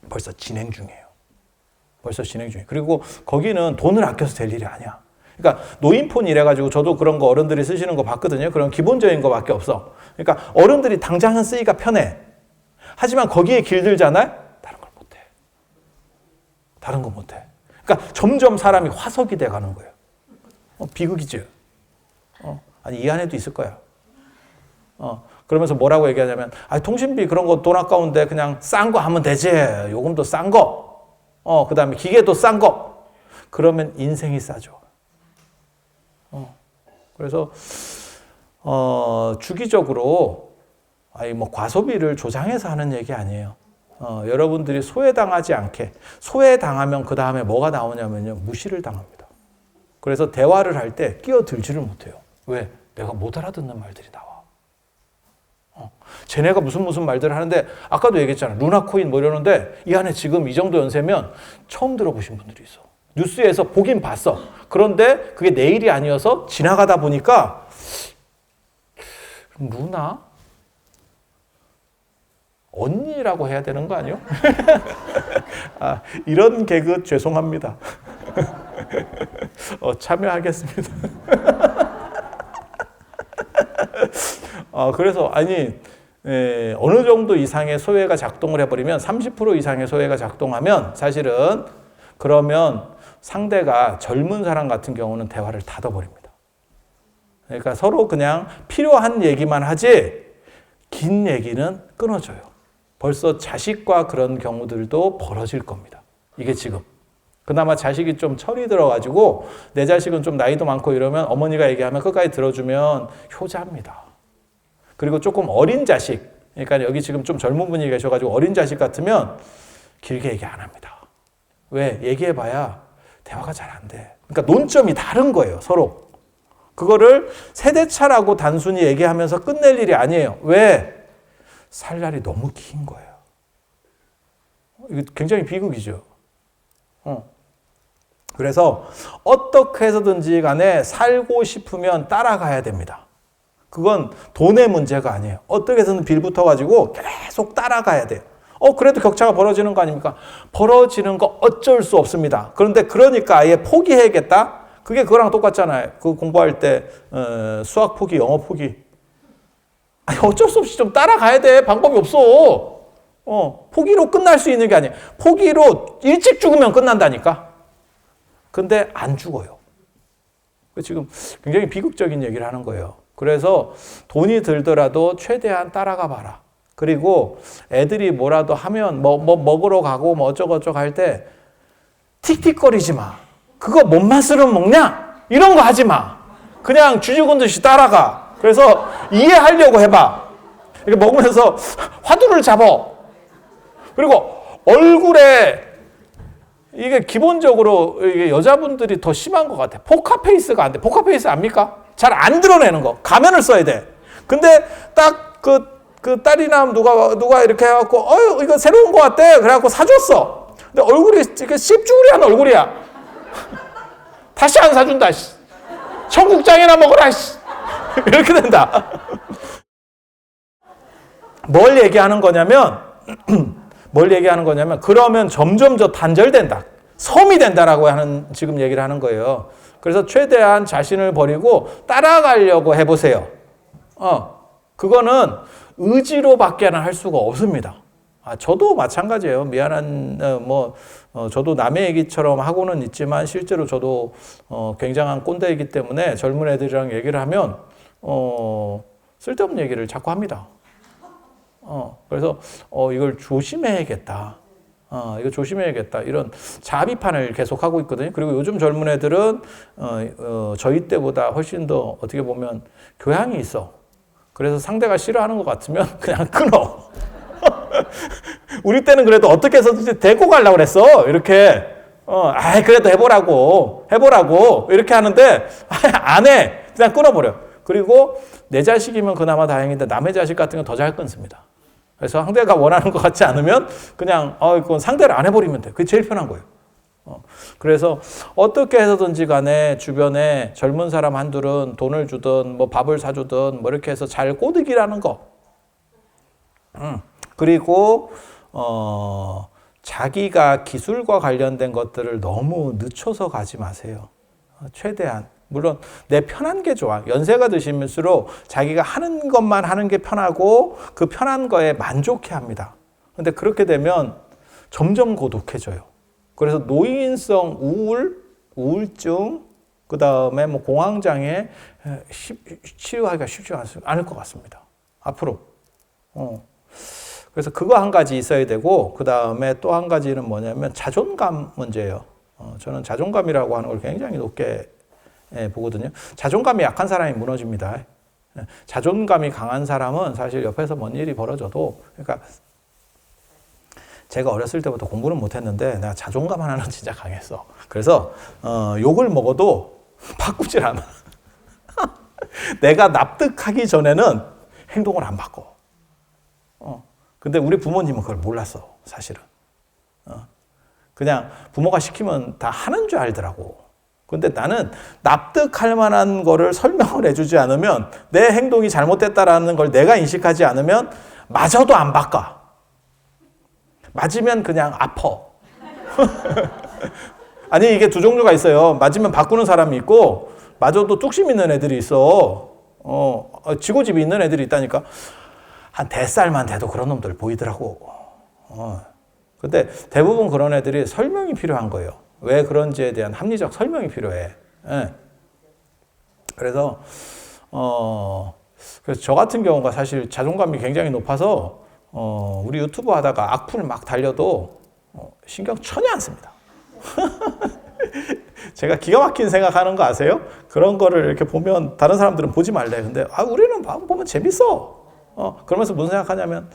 벌써 진행 중이에요. 그리고 거기는 돈을 아껴서 될 일이 아니야. 그러니까 노인폰 이래가지고 저도 그런 거 어른들이 쓰시는 거 봤거든요. 그런 기본적인 거밖에 없어. 그러니까 어른들이 당장은 쓰기가 편해. 하지만 거기에 길들잖아요. 다른 거 못해. 그러니까 점점 사람이 화석이 돼가는 거예요. 비극이죠. 아니 이 안에도 있을 거야. 그러면서 뭐라고 얘기하냐면 통신비 그런 거 돈 아까운데 그냥 싼 거 하면 되지. 요금도 싼 거. 그 다음에 기계도 싼 거. 그러면 인생이 싸죠. 그래서 주기적으로 뭐 과소비를 조장해서 하는 얘기 아니에요. 여러분들이 소외당하지 않게. 소외당하면 그 다음에 뭐가 나오냐면요. 무시를 당합니다. 그래서 대화를 할 때 끼어들지를 못해요. 왜? 내가 못 알아듣는 말들이 나와. 쟤네가 무슨 말들을 하는데 아까도 얘기했잖아. 루나코인 뭐 이러는데 이 안에 지금 이 정도 연세면 처음 들어보신 분들이 있어. 뉴스에서 보긴 봤어. 그런데 그게 내 일이 아니어서 지나가다 보니까 루나? 언니라고 해야 되는 거 아니요? 이런 개그 죄송합니다. 참여하겠습니다. 그래서 어느 정도 이상의 소외가 작동을 해버리면 30% 이상의 소외가 작동하면 사실은 그러면 상대가 젊은 사람 같은 경우는 대화를 닫아버립니다. 그러니까 서로 그냥 필요한 얘기만 하지 긴 얘기는 끊어져요. 벌써 자식과 그런 경우들도 벌어질 겁니다. 이게 지금. 그나마 자식이 좀 철이 들어가지고 내 자식은 좀 나이도 많고 이러면 어머니가 얘기하면 끝까지 들어주면 효자입니다. 그리고 조금 어린 자식, 그러니까 여기 지금 좀 젊은 분이 계셔가지고 어린 자식 같으면 길게 얘기 안 합니다. 왜? 얘기해봐야 대화가 잘 안 돼. 그러니까 논점이 다른 거예요, 서로. 그거를 세대차라고 단순히 얘기하면서 끝낼 일이 아니에요. 왜? 살 날이 너무 긴 거예요. 이거 굉장히 비극이죠. 그래서 어떻게 해서든지 간에 살고 싶으면 따라가야 됩니다. 그건 돈의 문제가 아니에요. 어떻게 해서든 빌붙어가지고 계속 따라가야 돼요. 그래도 격차가 벌어지는 거 아닙니까? 벌어지는 거 어쩔 수 없습니다. 그런데 그러니까 아예 포기해야겠다? 그게 그거랑 똑같잖아요. 그 공부할 때 수학 포기, 영어 포기. 어쩔 수 없이 좀 따라가야 돼. 방법이 없어. 포기로 끝날 수 있는 게 아니에요. 포기로 일찍 죽으면 끝난다니까. 근데 안 죽어요. 지금 굉장히 비극적인 얘기를 하는 거예요. 그래서 돈이 들더라도 최대한 따라가 봐라. 그리고 애들이 뭐라도 하면 뭐 먹으러 가고 뭐 어쩌고저쩌고 할 때 틱틱거리지 마. 그거 뭔 맛으로 먹냐? 이런 거 하지 마. 그냥 쥐죽은 듯이 따라가. 그래서 이해하려고 해봐. 이렇게 먹으면서 화두를 잡어. 그리고 얼굴에 이게 기본적으로 이게 여자분들이 더 심한 것 같아. 포카페이스가 안 돼. 포카페이스 압니까? 잘 안 드러내는 거. 가면을 써야 돼. 근데 딱 그 딸이나 누가 이렇게 해갖고, 이거 새로운 거 같대. 그래갖고 사줬어. 근데 얼굴이 이렇게 씹쭈리한 얼굴이야. 다시 안 사준다. 청국장이나 먹어라. 이렇게 된다. 뭘 얘기하는 거냐면, 그러면 점점 더 단절된다. 섬이 된다라고 하는, 지금 얘기를 하는 거예요. 그래서 최대한 자신을 버리고 따라가려고 해보세요. 그거는 의지로밖에는 할 수가 없습니다. 저도 마찬가지예요. 저도 남의 얘기처럼 하고는 있지만 실제로 저도 굉장한 꼰대이기 때문에 젊은 애들이랑 얘기를 하면 쓸데없는 얘기를 자꾸 합니다. 그래서 이걸 조심해야겠다. 이거 조심해야겠다. 이런 자비판을 계속하고 있거든요. 그리고 요즘 젊은 애들은 저희 때보다 훨씬 더 어떻게 보면 교양이 있어. 그래서 상대가 싫어하는 것 같으면 그냥 끊어. 우리 때는 그래도 어떻게 해서든지 데리고 가려고 그랬어. 이렇게. 그래도 해보라고. 이렇게 하는데, 안 해. 그냥 끊어버려. 그리고 내 자식이면 그나마 다행인데 남의 자식 같은 건 더 잘 끊습니다. 그래서 상대가 원하는 것 같지 않으면 그냥, 그건 상대를 안 해버리면 돼. 그게 제일 편한 거예요. 그래서 어떻게 해서든지 간에 주변에 젊은 사람 한둘은 돈을 주든 뭐 밥을 사주든 뭐 이렇게 해서 잘 꼬드기라는 거. 그리고 자기가 기술과 관련된 것들을 너무 늦춰서 가지 마세요. 최대한. 물론 내 편한 게 좋아. 연세가 드시면서 자기가 하는 것만 하는 게 편하고 그 편한 거에 만족해 합니다. 근데 그렇게 되면 점점 고독해져요. 그래서 노인성 우울증, 그 다음에 뭐 공황장애 치료하기가 쉽지 않을 것 같습니다. 앞으로. 그래서 그거 한 가지 있어야 되고, 그 다음에 또 한 가지는 뭐냐면 자존감 문제예요. 저는 자존감이라고 하는 걸 굉장히 높게 보거든요. 자존감이 약한 사람이 무너집니다. 자존감이 강한 사람은 사실 옆에서 뭔 일이 벌어져도, 그러니까 제가 어렸을 때부터 공부는 못했는데 내가 자존감 하나는 진짜 강했어. 그래서 욕을 먹어도 바꾸질 않아. 내가 납득하기 전에는 행동을 안 바꿔. 근데 우리 부모님은 그걸 몰랐어, 사실은. 그냥 부모가 시키면 다 하는 줄 알더라고. 근데 나는 납득할 만한 거를 설명을 해주지 않으면, 내 행동이 잘못됐다라는 걸 내가 인식하지 않으면 맞아도 안 바꿔. 맞으면 그냥 아파. 아니, 이게 두 종류가 있어요. 맞으면 바꾸는 사람이 있고, 맞아도 뚝심 있는 애들이 있어. 지고집이 있는 애들이 있다니까. 한 대살만 돼도 그런 놈들 보이더라고. 근데 대부분 그런 애들이 설명이 필요한 거예요. 왜 그런지에 대한 합리적 설명이 필요해. 그래서 저 같은 경우가 사실 자존감이 굉장히 높아서 우리 유튜브 하다가 악플 막 달려도 신경 전혀 안 씁니다. 제가 기가 막힌 생각하는 거 아세요? 그런 거를 이렇게 보면 다른 사람들은 보지 말래. 근데 우리는 보면 재밌어. 그러면서 무슨 생각하냐면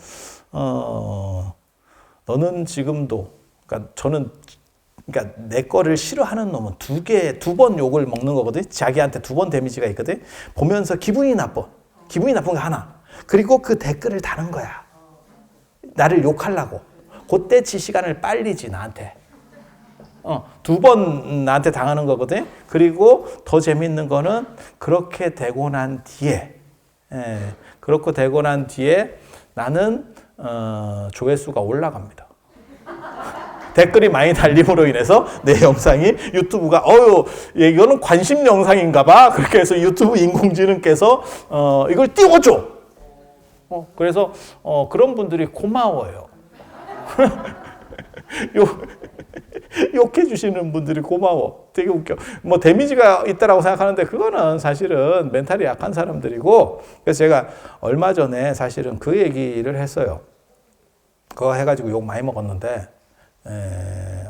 너는 지금도, 그러니까 저는, 그러니까 내 거를 싫어하는 놈은 두 번 욕을 먹는 거거든. 자기한테 2번 데미지가 있거든. 보면서 기분이 나빠. 기분이 나쁜 게 하나. 그리고 그 댓글을 다는 거야. 나를 욕하려고. 그때 지 시간을 빨리지, 나한테. 2번 나한테 당하는 거거든. 그리고 더 재밌는 거는 그렇게 되고 난 뒤에, 나는 조회수가 올라갑니다. 댓글이 많이 달림으로 인해서 내 영상이 유튜브가 이거는 관심 영상인가 봐. 그렇게 해서 유튜브 인공지능께서 이걸 띄워줘. 그래서 그런 분들이 고마워요. 욕해 주시는 분들이 고마워. 되게 웃겨. 뭐 데미지가 있다라고 생각하는데 그거는 사실은 멘탈이 약한 사람들이고, 그래서 제가 얼마 전에 사실은 그 얘기를 했어요. 그거 해가지고 욕 많이 먹었는데,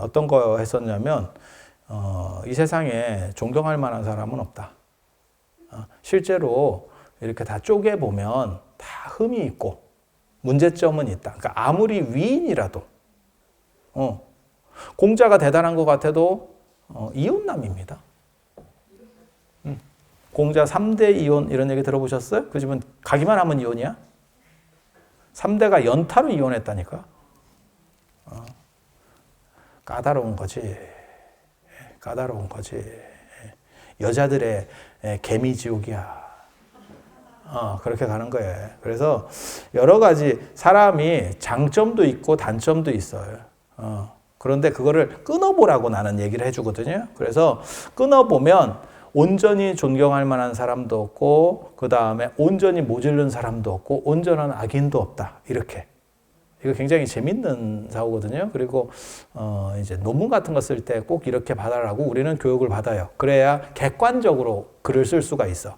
어떤 거 했었냐면, 이 세상에 존경할 만한 사람은 없다. 실제로 이렇게 다 쪼개보면 다 흠이 있고 문제점은 있다. 그러니까 아무리 위인이라도 공자가 대단한 것 같아도 이혼남입니다. 공자 3대 이혼 이런 얘기 들어보셨어요? 그 집은 가기만 하면 이혼이야? 3대가 연타로 이혼했다니까. 까다로운 거지. 까다로운 거지. 여자들의 개미지옥이야. 그렇게 가는 거예요. 그래서 여러 가지 사람이 장점도 있고 단점도 있어요. 그런데 그거를 끊어보라고 나는 얘기를 해주거든요. 그래서 끊어보면 온전히 존경할 만한 사람도 없고, 그 다음에 온전히 모질른 사람도 없고, 온전한 악인도 없다. 이렇게. 이거 굉장히 재밌는 사고거든요. 그리고 이제 논문 같은 거 쓸 때 꼭 이렇게 받아라고 우리는 교육을 받아요. 그래야 객관적으로 글을 쓸 수가 있어.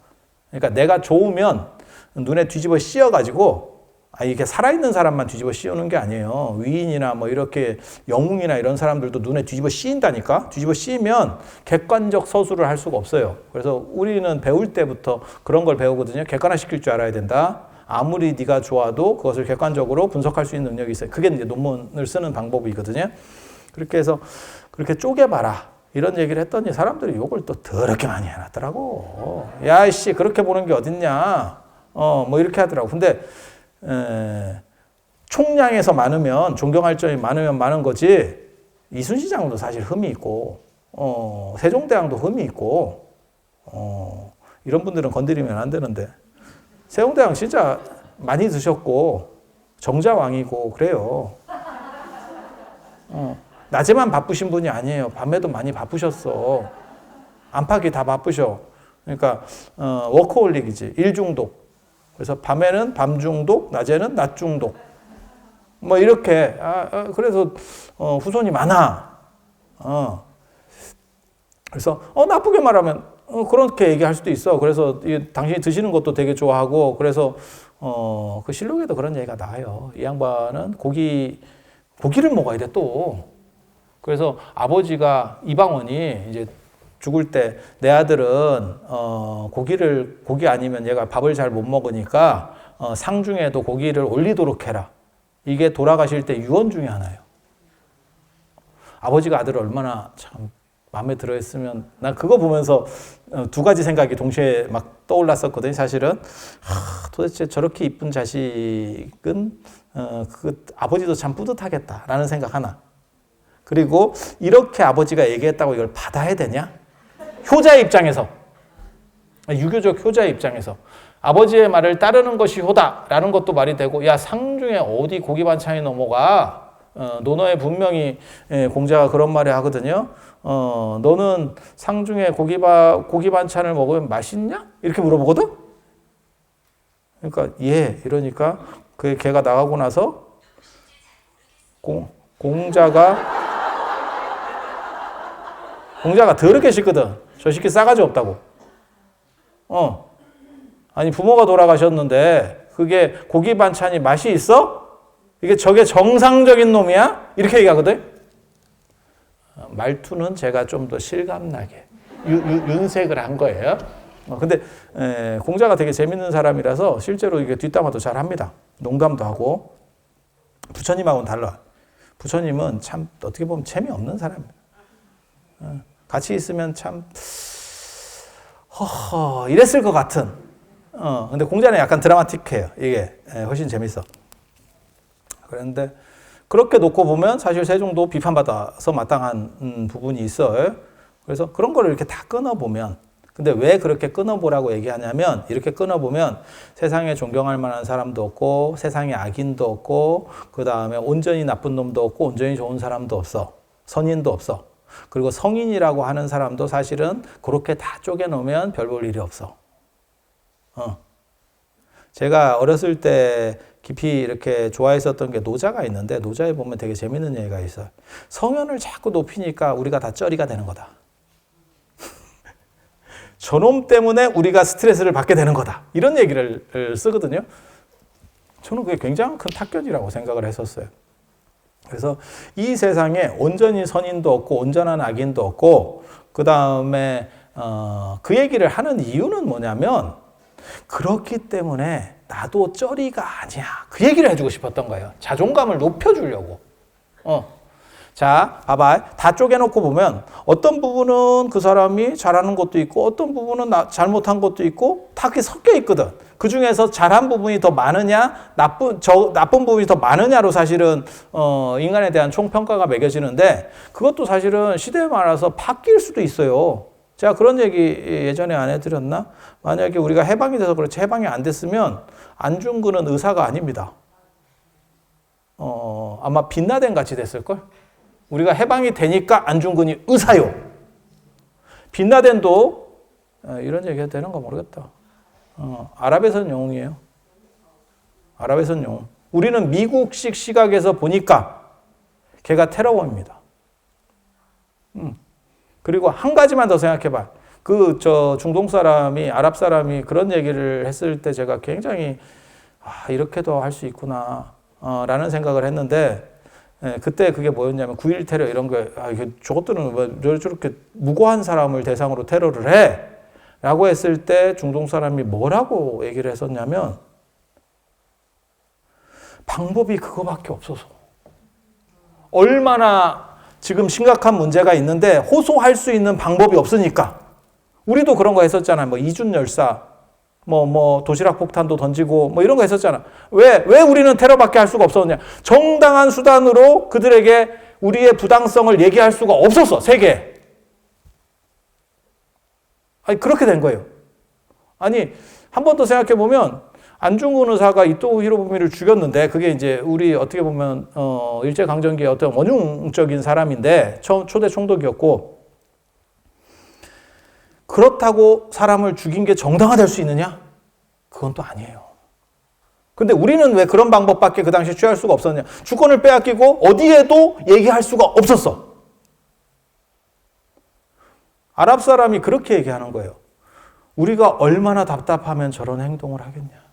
그러니까 내가 좋으면 눈에 뒤집어 씌워가지고, 이게 살아있는 사람만 뒤집어 씌우는 게 아니에요. 위인이나 뭐 이렇게 영웅이나 이런 사람들도 눈에 뒤집어 씌인다니까? 뒤집어 씌우면 객관적 서술을 할 수가 없어요. 그래서 우리는 배울 때부터 그런 걸 배우거든요. 객관화시킬 줄 알아야 된다. 아무리 네가 좋아도 그것을 객관적으로 분석할 수 있는 능력이 있어요. 그게 이제 논문을 쓰는 방법이거든요. 그렇게 해서 그렇게 쪼개봐라. 이런 얘기를 했더니 사람들이 욕을 또 더럽게 많이 해놨더라고. 야, 이씨, 그렇게 보는 게 어딨냐. 뭐 이렇게 하더라고. 근데, 총량에서 많으면, 존경할 점이 많으면 많은 거지, 이순시장도 사실 흠이 있고, 세종대왕도 흠이 있고, 이런 분들은 건드리면 안 되는데, 세종대왕 진짜 많이 드셨고, 정자왕이고, 그래요. 낮에만 바쁘신 분이 아니에요. 밤에도 많이 바쁘셨어. 안팎이 다 바쁘셔. 그러니까 워커홀릭이지. 일중독. 그래서 밤에는 밤 중독, 낮에는 낮 중독. 뭐 이렇게. 그래서 후손이 많아. 그래서 나쁘게 말하면 그렇게 얘기할 수도 있어. 그래서 당신이 드시는 것도 되게 좋아하고, 그래서 그 실록에도 그런 얘기가 나와요. 이 양반은 고기를 먹어야 돼 또. 그래서 아버지가 이방원이 이제 죽을 때 내 아들은 고기 아니면 얘가 밥을 잘 못 먹으니까 상중에도 고기를 올리도록 해라. 이게 돌아가실 때 유언 중에 하나예요. 아버지가 아들을 얼마나 참 마음에 들어 했으면, 난 그거 보면서 두 가지 생각이 동시에 막 떠올랐었거든요. 사실은 도대체 저렇게 이쁜 자식은 그 아버지도 참 뿌듯하겠다라는 생각 하나. 그리고 이렇게 아버지가 얘기했다고 이걸 받아야 되냐? 효자의 입장에서, 유교적 효자의 입장에서 아버지의 말을 따르는 것이 효다라는 것도 말이 되고, 야, 상중에 어디 고기 반찬이 넘어가? 논어에 분명히 공자가 그런 말을 하거든요. 너는 상중에 고기 반찬을 먹으면 맛있냐? 이렇게 물어보거든? 그러니까 이러니까 걔가 나가고 나서 공자가 더럽게 싫거든. 저 새끼 싸가지 없다고. 아니, 부모가 돌아가셨는데 그게 고기 반찬이 맛이 있어? 저게 정상적인 놈이야? 이렇게 얘기하거든. 말투는 제가 좀 더 실감나게 윤색을 한 거예요. 근데 공자가 되게 재밌는 사람이라서 실제로 이게 뒷담화도 잘 합니다. 농담도 하고. 부처님하고는 달라. 부처님은 참 어떻게 보면 재미없는 사람이에요. 같이 있으면 참 허허 이랬을 것 같은. 근데 공자는 약간 드라마틱해요. 이게 훨씬 재밌어. 그런데 그렇게 놓고 보면 사실 세종도 비판받아서 마땅한 부분이 있어요. 그래서 그런 거를 이렇게 다 끊어보면, 근데 왜 그렇게 끊어보라고 얘기하냐면, 이렇게 끊어보면 세상에 존경할 만한 사람도 없고, 세상에 악인도 없고, 그 다음에 온전히 나쁜 놈도 없고, 온전히 좋은 사람도 없어. 선인도 없어. 그리고 성인이라고 하는 사람도 사실은 그렇게 다 쪼개놓으면 별 볼 일이 없어. 제가 어렸을 때 깊이 이렇게 좋아했었던 게 노자가 있는데, 노자에 보면 되게 재밌는 얘기가 있어요. 성현을 자꾸 높이니까 우리가 다 쩌리가 되는 거다. 저놈 때문에 우리가 스트레스를 받게 되는 거다. 이런 얘기를 쓰거든요. 저는 그게 굉장히 큰 탁견이라고 생각을 했었어요. 그래서 이 세상에 온전히 선인도 없고 온전한 악인도 없고, 그 다음에 그 얘기를 하는 이유는 뭐냐면, 그렇기 때문에 나도 쩌리가 아니야. 그 얘기를 해주고 싶었던 거예요. 자존감을 높여주려고. 자, 봐봐. 다 쪼개놓고 보면 어떤 부분은 그 사람이 잘하는 것도 있고 어떤 부분은 잘못한 것도 있고 다 그게 섞여 있거든. 그 중에서 잘한 부분이 더 많으냐, 나쁜 부분이 더 많으냐로 사실은 인간에 대한 총평가가 매겨지는데 그것도 사실은 시대에 말아서 바뀔 수도 있어요. 제가 그런 얘기 예전에 안 해드렸나? 만약에 우리가 해방이 돼서 그렇지 해방이 안 됐으면 안중근은 의사가 아닙니다. 아마 빈라덴 같이 됐을걸? 우리가 해방이 되니까 안중근이 의사요. 빈라덴도 이런 얘기 해도 되는가 모르겠다. 아랍에서는 영웅이에요. 아랍에서는 영웅. 우리는 미국식 시각에서 보니까 걔가 테러범입니다. 그리고 한 가지만 더 생각해봐. 중동 사람이, 아랍 사람이 그런 얘기를 했을 때 제가 굉장히, 이렇게도 할 수 있구나, 라는 생각을 했는데, 그때 그게 뭐였냐면 9.11 테러 이런 거, 저것들은 왜 저렇게 무고한 사람을 대상으로 테러를 해? 라고 했을 때 중동 사람이 뭐라고 얘기를 했었냐면, 방법이 그거밖에 없어서. 얼마나 지금 심각한 문제가 있는데 호소할 수 있는 방법이 없으니까. 우리도 그런 거 했었잖아요. 뭐 이준 열사, 도시락 폭탄도 던지고 뭐 이런 거 했었잖아. 왜 우리는 테러밖에 할 수가 없었냐? 정당한 수단으로 그들에게 우리의 부당성을 얘기할 수가 없었어. 세계에. 아니 그렇게 된 거예요. 아니 한 번 더 생각해 보면 안중근 의사가 이토 히로부미를 죽였는데 그게 이제 우리 어떻게 보면 일제강점기의 어떤 원흉적인 사람인데 초대 총독이었고 그렇다고 사람을 죽인 게 정당화될 수 있느냐? 그건 또 아니에요. 근데 우리는 왜 그런 방법밖에 그 당시에 취할 수가 없었냐? 주권을 빼앗기고 어디에도 얘기할 수가 없었어. 아랍 사람이 그렇게 얘기하는 거예요. 우리가 얼마나 답답하면 저런 행동을 하겠냐.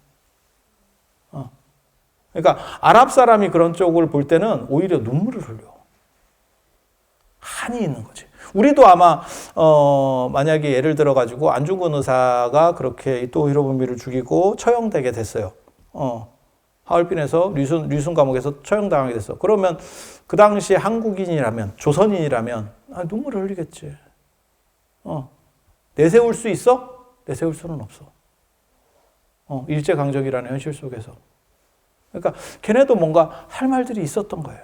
그러니까 아랍 사람이 그런 쪽을 볼 때는 오히려 눈물을 흘려. 한이 있는 거지. 우리도 아마 만약에 예를 들어 가지고 안중근 의사가 그렇게 이토 히로부미를 죽이고 처형되게 됐어요. 하얼빈에서 류순 감옥에서 처형당하게 됐어. 그러면 그 당시 한국인이라면 조선인이라면 눈물을 흘리겠지. 내세울 수 있어? 내세울 수는 없어. 일제강점기라는 현실 속에서. 그러니까 걔네도 뭔가 할 말들이 있었던 거예요.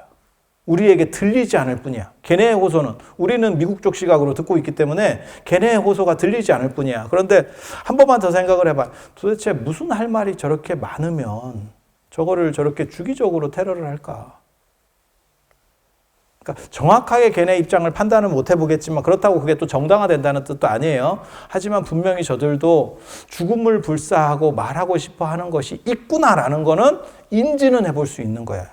우리에게 들리지 않을 뿐이야. 걔네의 호소는 우리는 미국 쪽 시각으로 듣고 있기 때문에 걔네의 호소가 들리지 않을 뿐이야. 그런데 한 번만 더 생각을 해봐. 도대체 무슨 할 말이 저렇게 많으면 저거를 저렇게 주기적으로 테러를 할까? 그러니까 정확하게 걔네 입장을 판단을 못 해보겠지만 그렇다고 그게 또 정당화된다는 뜻도 아니에요. 하지만 분명히 저들도 죽음을 불사하고 말하고 싶어 하는 것이 있구나라는 거는 인지는 해볼 수 있는 거야.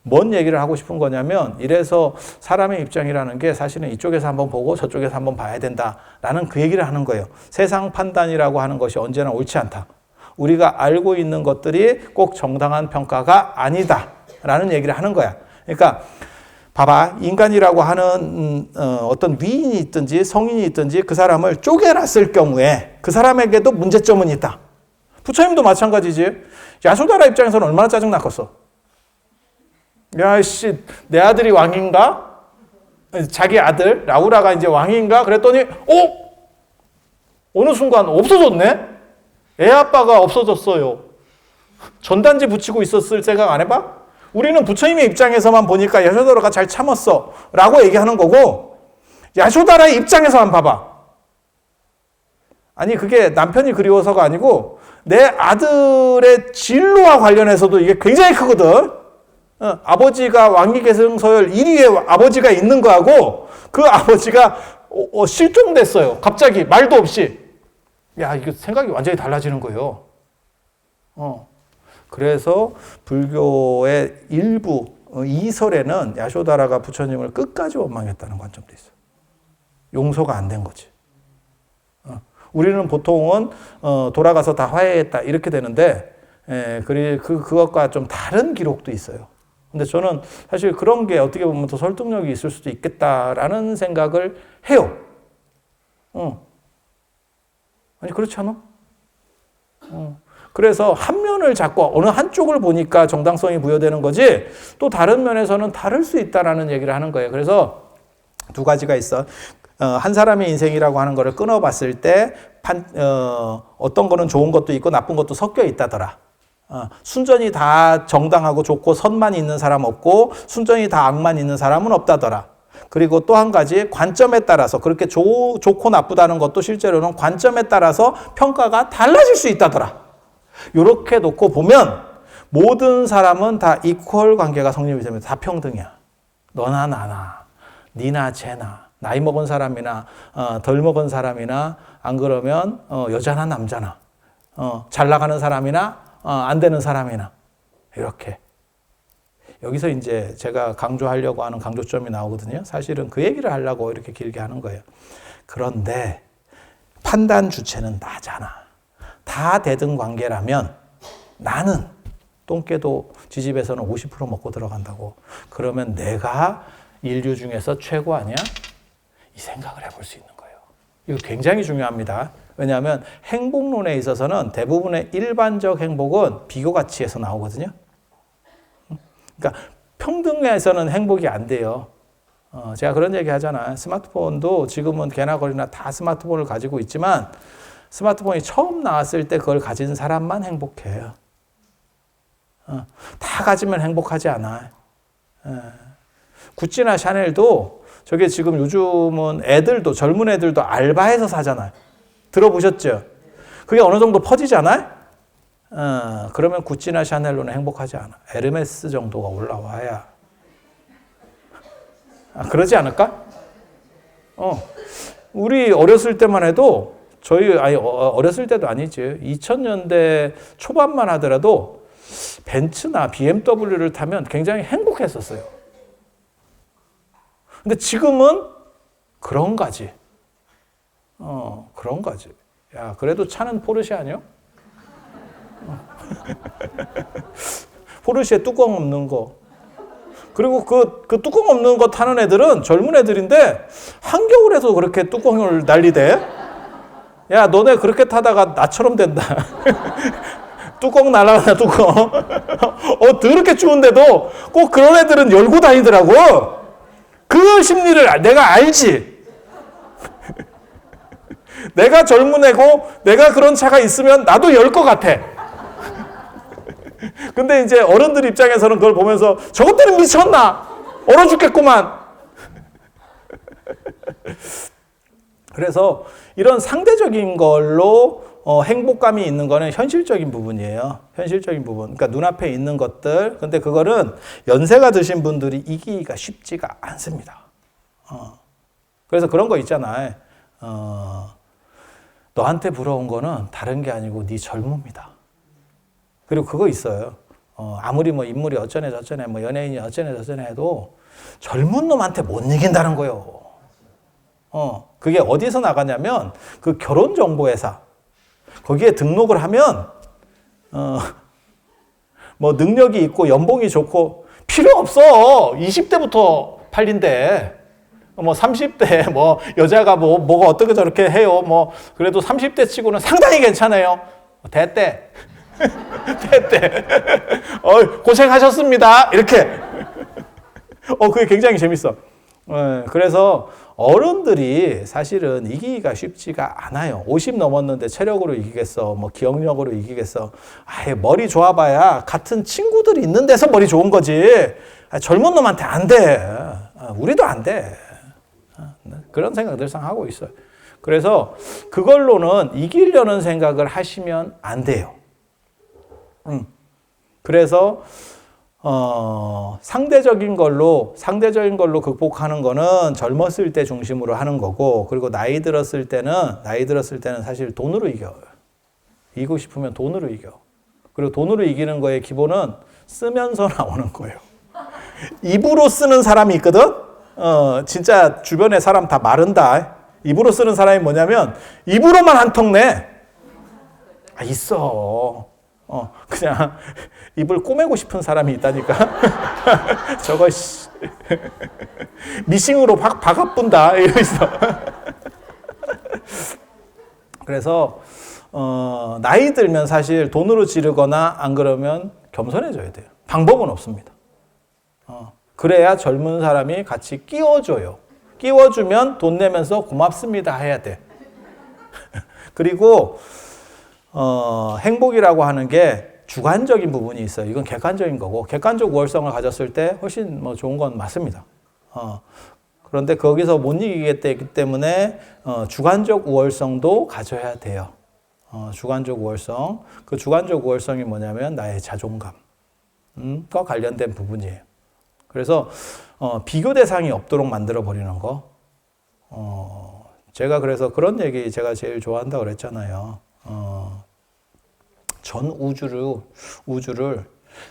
뭔 얘기를 하고 싶은 거냐면 이래서 사람의 입장이라는 게 사실은 이쪽에서 한번 보고 저쪽에서 한번 봐야 된다라는 그 얘기를 하는 거예요. 세상 판단이라고 하는 것이 언제나 옳지 않다. 우리가 알고 있는 것들이 꼭 정당한 평가가 아니다라는 얘기를 하는 거야. 그러니까 봐봐. 인간이라고 하는 어떤 위인이 있든지 성인이 있든지 그 사람을 쪼개놨을 경우에 그 사람에게도 문제점은 있다. 부처님도 마찬가지지. 야소다라 입장에서는 얼마나 짜증났겠어. 야, 씨, 내 아들이 왕인가? 자기 아들, 라우라가 이제 왕인가? 그랬더니, 어느 순간 없어졌네? 애 아빠가 없어졌어요. 전단지 붙이고 있었을 생각 안 해봐? 우리는 부처님의 입장에서만 보니까 야쇼다라가 잘 참았어. 라고 얘기하는 거고, 야쇼다라의 입장에서만 봐봐. 아니, 그게 남편이 그리워서가 아니고, 내 아들의 진로와 관련해서도 이게 굉장히 크거든. 아버지가 왕위계승서열 1위에 아버지가 있는 거하고, 그 아버지가 실종됐어요. 갑자기, 말도 없이. 야, 이거 생각이 완전히 달라지는 거예요. 그래서 불교의 일부 이설에는 야쇼다라가 부처님을 끝까지 원망했다는 관점도 있어요. 용서가 안 된 거지. 우리는 보통은 돌아가서 다 화해했다 이렇게 되는데 그것과 좀 다른 기록도 있어요. 근데 저는 사실 그런 게 어떻게 보면 더 설득력이 있을 수도 있겠다라는 생각을 해요. 아니 그렇지 않아? 그래서 한 면을 잡고 어느 한쪽을 보니까 정당성이 부여되는 거지 또 다른 면에서는 다를 수 있다라는 얘기를 하는 거예요. 그래서 두 가지가 있어. 한 사람의 인생이라고 하는 거를 끊어봤을 때 어떤 거는 좋은 것도 있고 나쁜 것도 섞여 있다더라. 순전히 다 정당하고 좋고 선만 있는 사람 없고 순전히 다 악만 있는 사람은 없다더라. 그리고 또 한 가지 관점에 따라서 그렇게 좋고 나쁘다는 것도 실제로는 관점에 따라서 평가가 달라질 수 있다더라. 이렇게 놓고 보면 모든 사람은 다 이퀄 관계가 성립이 됩니다. 다 평등이야. 너나 나나, 니나 쟤나, 나이 먹은 사람이나 덜 먹은 사람이나 안 그러면 여자나 남자나, 잘 나가는 사람이나 안 되는 사람이나 이렇게. 여기서 이제 제가 강조하려고 하는 강조점이 나오거든요. 사실은 그 얘기를 하려고 이렇게 길게 하는 거예요. 그런데 판단 주체는 나잖아. 다 대등 관계라면 나는 똥개도 지집에서는 50% 먹고 들어간다고. 그러면 내가 인류 중에서 최고 아니야? 이 생각을 해볼 수 있는 거예요. 이거 굉장히 중요합니다. 왜냐하면 행복론에 있어서는 대부분의 일반적 행복은 비교가치에서 나오거든요. 그러니까 평등에서는 행복이 안 돼요. 제가 그런 얘기 하잖아요. 스마트폰도 지금은 개나 거리나 다 스마트폰을 가지고 있지만 스마트폰이 처음 나왔을 때 그걸 가진 사람만 행복해요. 다 가지면 행복하지 않아요. 구찌나 샤넬도 저게 지금 요즘은 애들도 젊은 애들도 알바해서 사잖아요. 들어보셨죠? 그게 어느 정도 퍼지잖아요? 그러면 구찌나 샤넬로는 행복하지 않아. 에르메스 정도가 올라와야. 그러지 않을까? 우리 어렸을 때만 해도 어렸을 때도 아니지. 2000년대 초반만 하더라도 벤츠나 BMW를 타면 굉장히 행복했었어요. 근데 지금은 그런 가지. 그런 가지. 야, 그래도 차는 포르쉐 아니요? 포르쉐 뚜껑 없는 거. 그리고 그 뚜껑 없는 거 타는 애들은 젊은 애들인데 한겨울에도 그렇게 뚜껑을 날리대. 야, 너네 그렇게 타다가 나처럼 된다. 뚜껑 날아가나 뚜껑. 더럽게 추운데도 꼭 그런 애들은 열고 다니더라고. 그 심리를 내가 알지. 내가 젊은 애고 내가 그런 차가 있으면 나도 열 것 같아. 근데 이제 어른들 입장에서는 그걸 보면서 저것들은 미쳤나? 얼어 죽겠구만. 그래서 이런 상대적인 걸로 행복감이 있는 거는 현실적인 부분이에요. 현실적인 부분. 그러니까 눈앞에 있는 것들. 근데 그거는 연세가 드신 분들이 이기기가 쉽지가 않습니다. 그래서 그런 거 있잖아요. 너한테 부러운 거는 다른 게 아니고 네 젊음이다. 그리고 그거 있어요. 아무리 뭐 인물이 어쩌네 저쩌네 뭐 연예인이 어쩌네 저쩌네 해도 젊은 놈한테 못 이긴다는 거예요. 그게 어디서 나가냐면 그 결혼정보회사 거기에 등록을 하면 뭐 능력이 있고 연봉이 좋고 필요 없어. 20대부터 팔린대. 뭐 30대 뭐 여자가 뭐가 어떻게 저렇게 해요. 뭐 그래도 30대 치고는 상당히 괜찮아요. 됐대. 됐대. 고생하셨습니다. 이렇게. 그게 굉장히 재밌어. 그래서 어른들이 사실은 이기기가 쉽지가 않아요. 50 넘었는데 체력으로 이기겠어. 뭐 기억력으로 이기겠어. 아예 머리 좋아봐야 같은 친구들이 있는 데서 머리 좋은 거지. 젊은 놈한테 안 돼. 우리도 안 돼. 그런 생각 늘상 하고 있어요. 그래서 그걸로는 이기려는 생각을 하시면 안 돼요. 그래서 상대적인 걸로 극복하는 거는 젊었을 때 중심으로 하는 거고, 그리고 나이 들었을 때는 사실 돈으로 이겨요. 이기고 싶으면 돈으로 이겨. 그리고 돈으로 이기는 거의 기본은 쓰면서 나오는 거예요. 입으로 쓰는 사람이 있거든? 진짜 주변에 사람 다 마른다. 입으로 쓰는 사람이 뭐냐면, 입으로만 한 통 내. 있어. 그냥 입을 꼬매고 싶은 사람이 있다니까. 저거 미싱으로 박아뿐다 이러고 있어. 그래서 나이 들면 사실 돈으로 지르거나 안 그러면 겸손해져야 돼요. 방법은 없습니다. 그래야 젊은 사람이 같이 끼워줘요. 끼워주면 돈 내면서 고맙습니다 해야 돼. 그리고 행복이라고 하는 게 주관적인 부분이 있어요. 이건 객관적인 거고, 객관적 우월성을 가졌을 때 훨씬 뭐 좋은 건 맞습니다. 그런데 거기서 못 이기겠기 때문에 주관적 우월성도 가져야 돼요. 주관적 우월성. 그 주관적 우월성이 뭐냐면 나의 자존감과 관련된 부분이에요. 그래서 비교 대상이 없도록 만들어 버리는 거. 제가 그래서 그런 얘기 제가 제일 좋아한다고 그랬잖아요. 전 우주를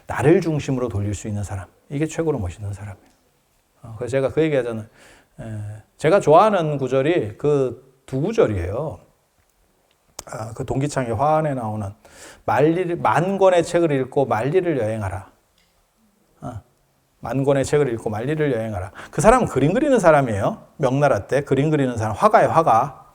나를 중심으로 돌릴 수 있는 사람. 이게 최고로 멋있는 사람이에요. 그래서 제가 그 얘기 하잖아요. 제가 좋아하는 구절이 그 두 구절이에요. 그 동기창의 화환에 나오는 만 권의 책을 읽고 만리를 여행하라. 만 권의 책을 읽고 만리를 여행하라. 그 사람은 그림 그리는 사람이에요. 명나라 때 그림 그리는 사람, 화가예요, 화가.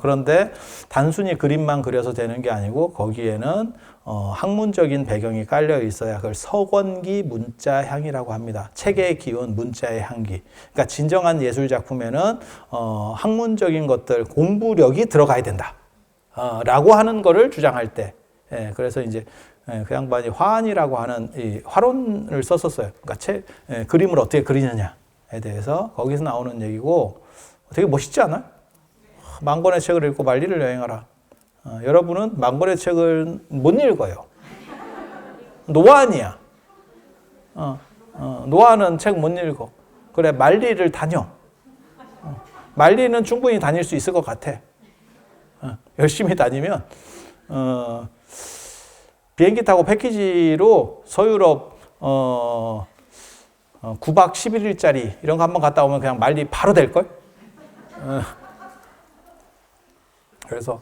그런데 단순히 그림만 그려서 되는 게 아니고 거기에는 학문적인 배경이 깔려 있어야 그걸 서권기 문자향이라고 합니다. 책의 기운, 문자의 향기. 그러니까 진정한 예술 작품에는 학문적인 것들, 공부력이 들어가야 된다. 라고 하는 거를 주장할 때, 그래서 이제 그 양반이 화환이라고 하는 이 화론을 썼었어요. 그러니까 그림을 어떻게 그리느냐에 대해서 거기서 나오는 얘기고 되게 멋있지 않아요? 만 권의 책을 읽고 만리를 여행하라. 여러분은 만 권의 책을 못 읽어요. 노안이야. 노안은 책 못 읽어. 그래, 만리를 다녀. 만리는 충분히 다닐 수 있을 것 같아. 열심히 다니면 비행기 타고 패키지로 서유럽 9박 11일짜리 이런 거 한번 갔다 오면 그냥 만리 바로 될걸? 그래서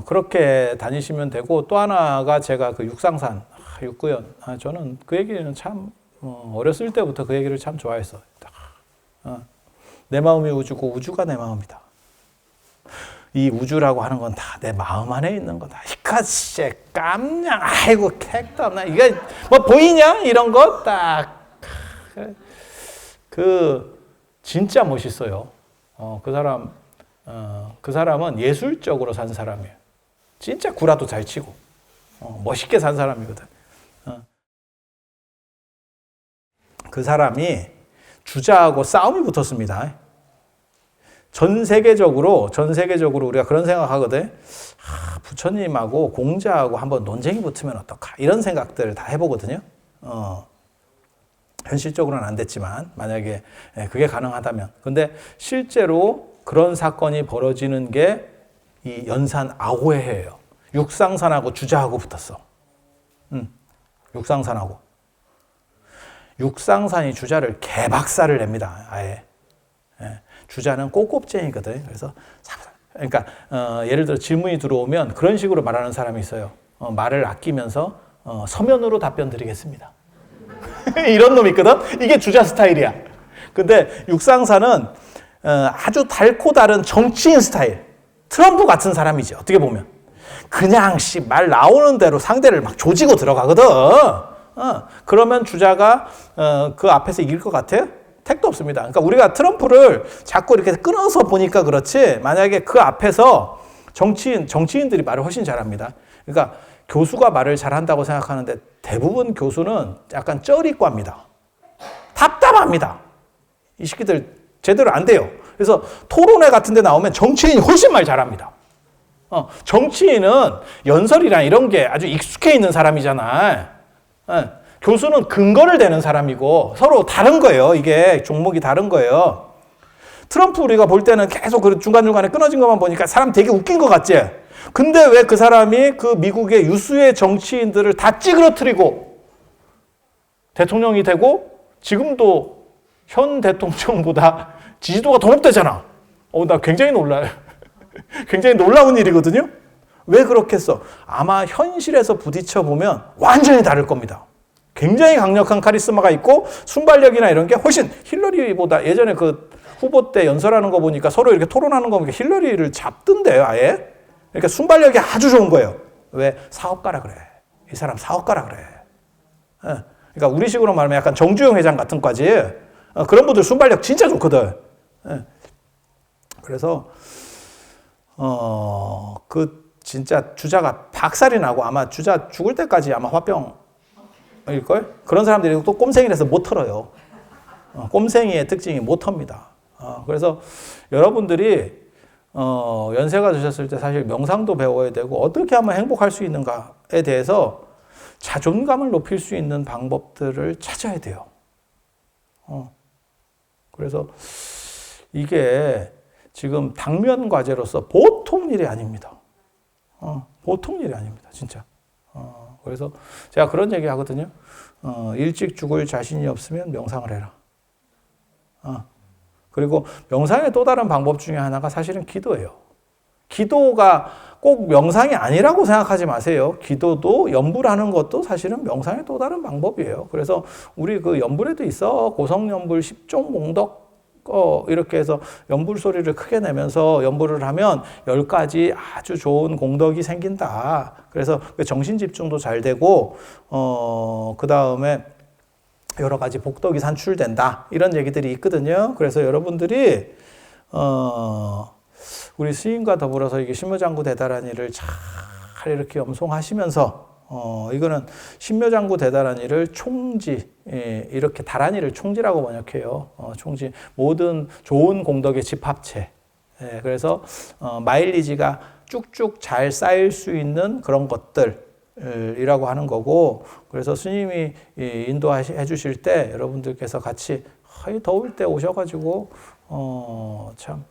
그렇게 다니시면 되고, 또 하나가 제가 그 육상산, 육구연, 저는 그 얘기는 참 어렸을 때부터 그 얘기를 참 좋아했어요. 내 마음이 우주고 우주가 내 마음이다. 이 우주라고 하는 건 다 내 마음 안에 있는 거다. 이카씨 깜냥 아이고 택도 없나 이게 뭐 보이냐 이런 거 딱 그 진짜 멋있어요. 그 사람은 예술적으로 산 사람이에요. 진짜 구라도 잘 치고 멋있게 산 사람이거든. 그 사람이 주자하고 싸움이 붙었습니다. 전 세계적으로 우리가 그런 생각하거든. 부처님하고 공자하고 한번 논쟁이 붙으면 어떨까? 이런 생각들을 다 해보거든요. 현실적으로는 안 됐지만 만약에 그게 가능하다면. 근데 실제로 그런 사건이 벌어지는 게 이 연산 아호해예요. 육상산하고 주자하고 붙었어. 육상산이 주자를 개박살을 냅니다. 아예. 주자는 꼬꼬쟁이거든. 그래서 그러니까 예를 들어 질문이 들어오면 그런 식으로 말하는 사람이 있어요. 말을 아끼면서 서면으로 답변 드리겠습니다. 이런 놈이 있거든. 이게 주자 스타일이야. 근데 육상산은 아주 달고 다른 정치인 스타일. 트럼프 같은 사람이지. 어떻게 보면 그냥 말 나오는 대로 상대를 막 조지고 들어가거든. 그러면 주자가 그 앞에서 이길 것 같아요? 택도 없습니다. 그러니까 우리가 트럼프를 자꾸 이렇게 끊어서 보니까 그렇지, 만약에 그 앞에서 정치인들이 말을 훨씬 잘합니다. 그러니까 교수가 말을 잘한다고 생각하는데 대부분 교수는 약간 쩌리과입니다. 답답합니다. 이 새끼들 제대로 안 돼요. 그래서 토론회 같은 데 나오면 정치인이 훨씬 말 잘합니다. 정치인은 연설이랑 이런 게 아주 익숙해 있는 사람이잖아. 교수는 근거를 대는 사람이고 서로 다른 거예요. 이게 종목이 다른 거예요. 트럼프 우리가 볼 때는 계속 그 중간중간에 끊어진 것만 보니까 사람 되게 웃긴 것 같지? 근데 왜 그 사람이 그 미국의 유수의 정치인들을 다 찌그러뜨리고 대통령이 되고 지금도 현 대통령보다 지지도가 더 높대잖아. 나 굉장히 놀라요. 굉장히 놀라운 일이거든요. 왜 그렇겠어? 아마 현실에서 부딪혀 보면 완전히 다를 겁니다. 굉장히 강력한 카리스마가 있고 순발력이나 이런 게 훨씬 힐러리보다, 예전에 그 후보 때 연설하는 거 보니까 서로 이렇게 토론하는 거 보니까 힐러리를 잡던데요, 아예. 그러니까 순발력이 아주 좋은 거예요. 왜? 사업가라 그래. 이 사람 사업가라 그래. 그러니까 우리식으로 말하면 약간 정주영 회장 같은 과지. 그런 분들 순발력 진짜 좋거든. 그래서 그 진짜 주자가 박살이 나고 아마 주자 죽을 때까지 아마 화병일걸? 그런 사람들이 또 꼼생이라서 못 털어요. 꼼생이의 특징이 못 텁니다. 그래서 여러분들이 연세가 드셨을 때 사실 명상도 배워야 되고 어떻게 하면 행복할 수 있는가에 대해서 자존감을 높일 수 있는 방법들을 찾아야 돼요. 그래서 이게 지금 당면 과제로서 보통 일이 아닙니다. 보통 일이 아닙니다, 진짜. 그래서 제가 그런 얘기 하거든요. 일찍 죽을 자신이 없으면 명상을 해라. 그리고 명상의 또 다른 방법 중에 하나가 사실은 기도예요. 기도가 꼭 명상이 아니라고 생각하지 마세요. 기도도 연불하는 것도 사실은 명상의 또 다른 방법이에요. 그래서 우리 그 연불에도 있어. 고성연불 10종 공덕 이렇게 해서 연불 소리를 크게 내면서 연불을 하면 10가지 아주 좋은 공덕이 생긴다. 그래서 정신 집중도 잘 되고 그 다음에 여러 가지 복덕이 산출된다. 이런 얘기들이 있거든요. 그래서 여러분들이 우리 스님과 더불어서 이게 신묘장구 대다라니를 잘 이렇게 염송하시면서 이거는 신묘장구 대다라니를 총지, 이렇게 다라니를 총지라고 번역해요. 총지, 모든 좋은 공덕의 집합체. 그래서 마일리지가 쭉쭉 잘 쌓일 수 있는 그런 것들이라고 하는 거고, 그래서 스님이 인도해 주실 때 여러분들께서 같이 더울 때 오셔가지고 참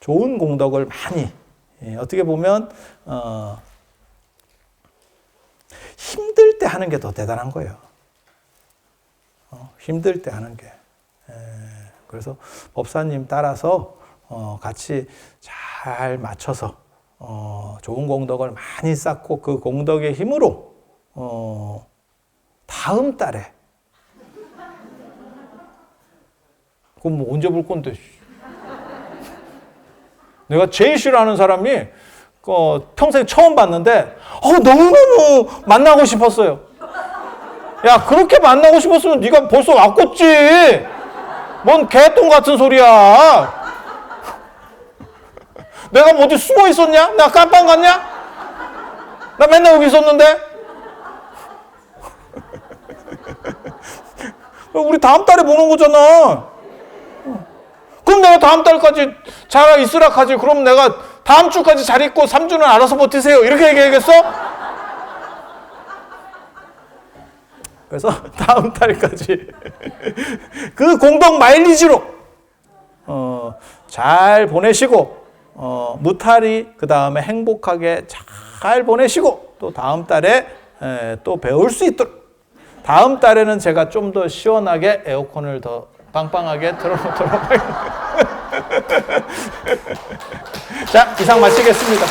좋은 공덕을 많이, 어떻게 보면 힘들 때 하는 게 더 대단한 거예요. 힘들 때 하는 게. 그래서 법사님 따라서 같이 잘 맞춰서 좋은 공덕을 많이 쌓고 그 공덕의 힘으로 다음 달에, 그럼 뭐 언제 볼 건데? 내가 제일 싫어하는 사람이 평생 처음 봤는데 너무너무 만나고 싶었어요. 야, 그렇게 만나고 싶었으면 네가 벌써 왔겠지. 뭔 개똥 같은 소리야. 내가 뭐 어디 숨어 있었냐? 나 깜빵 갔냐? 나 맨날 여기 있었는데? 우리 다음 달에 보는 거잖아. 그럼 내가 다음 달까지 잘 있으라 하지. 그럼 내가 다음 주까지 잘 있고 3주는 알아서 버티세요. 이렇게 얘기하겠어? 그래서 다음 달까지 그 공덕 마일리지로 잘 보내시고 무탈이 그 다음에 행복하게 잘 보내시고 또 다음 달에 또 배울 수 있도록, 다음 달에는 제가 좀 더 시원하게 에어컨을 더 빵빵하게 틀어놓도록 하겠습니다. 자, 이상 마치겠습니다.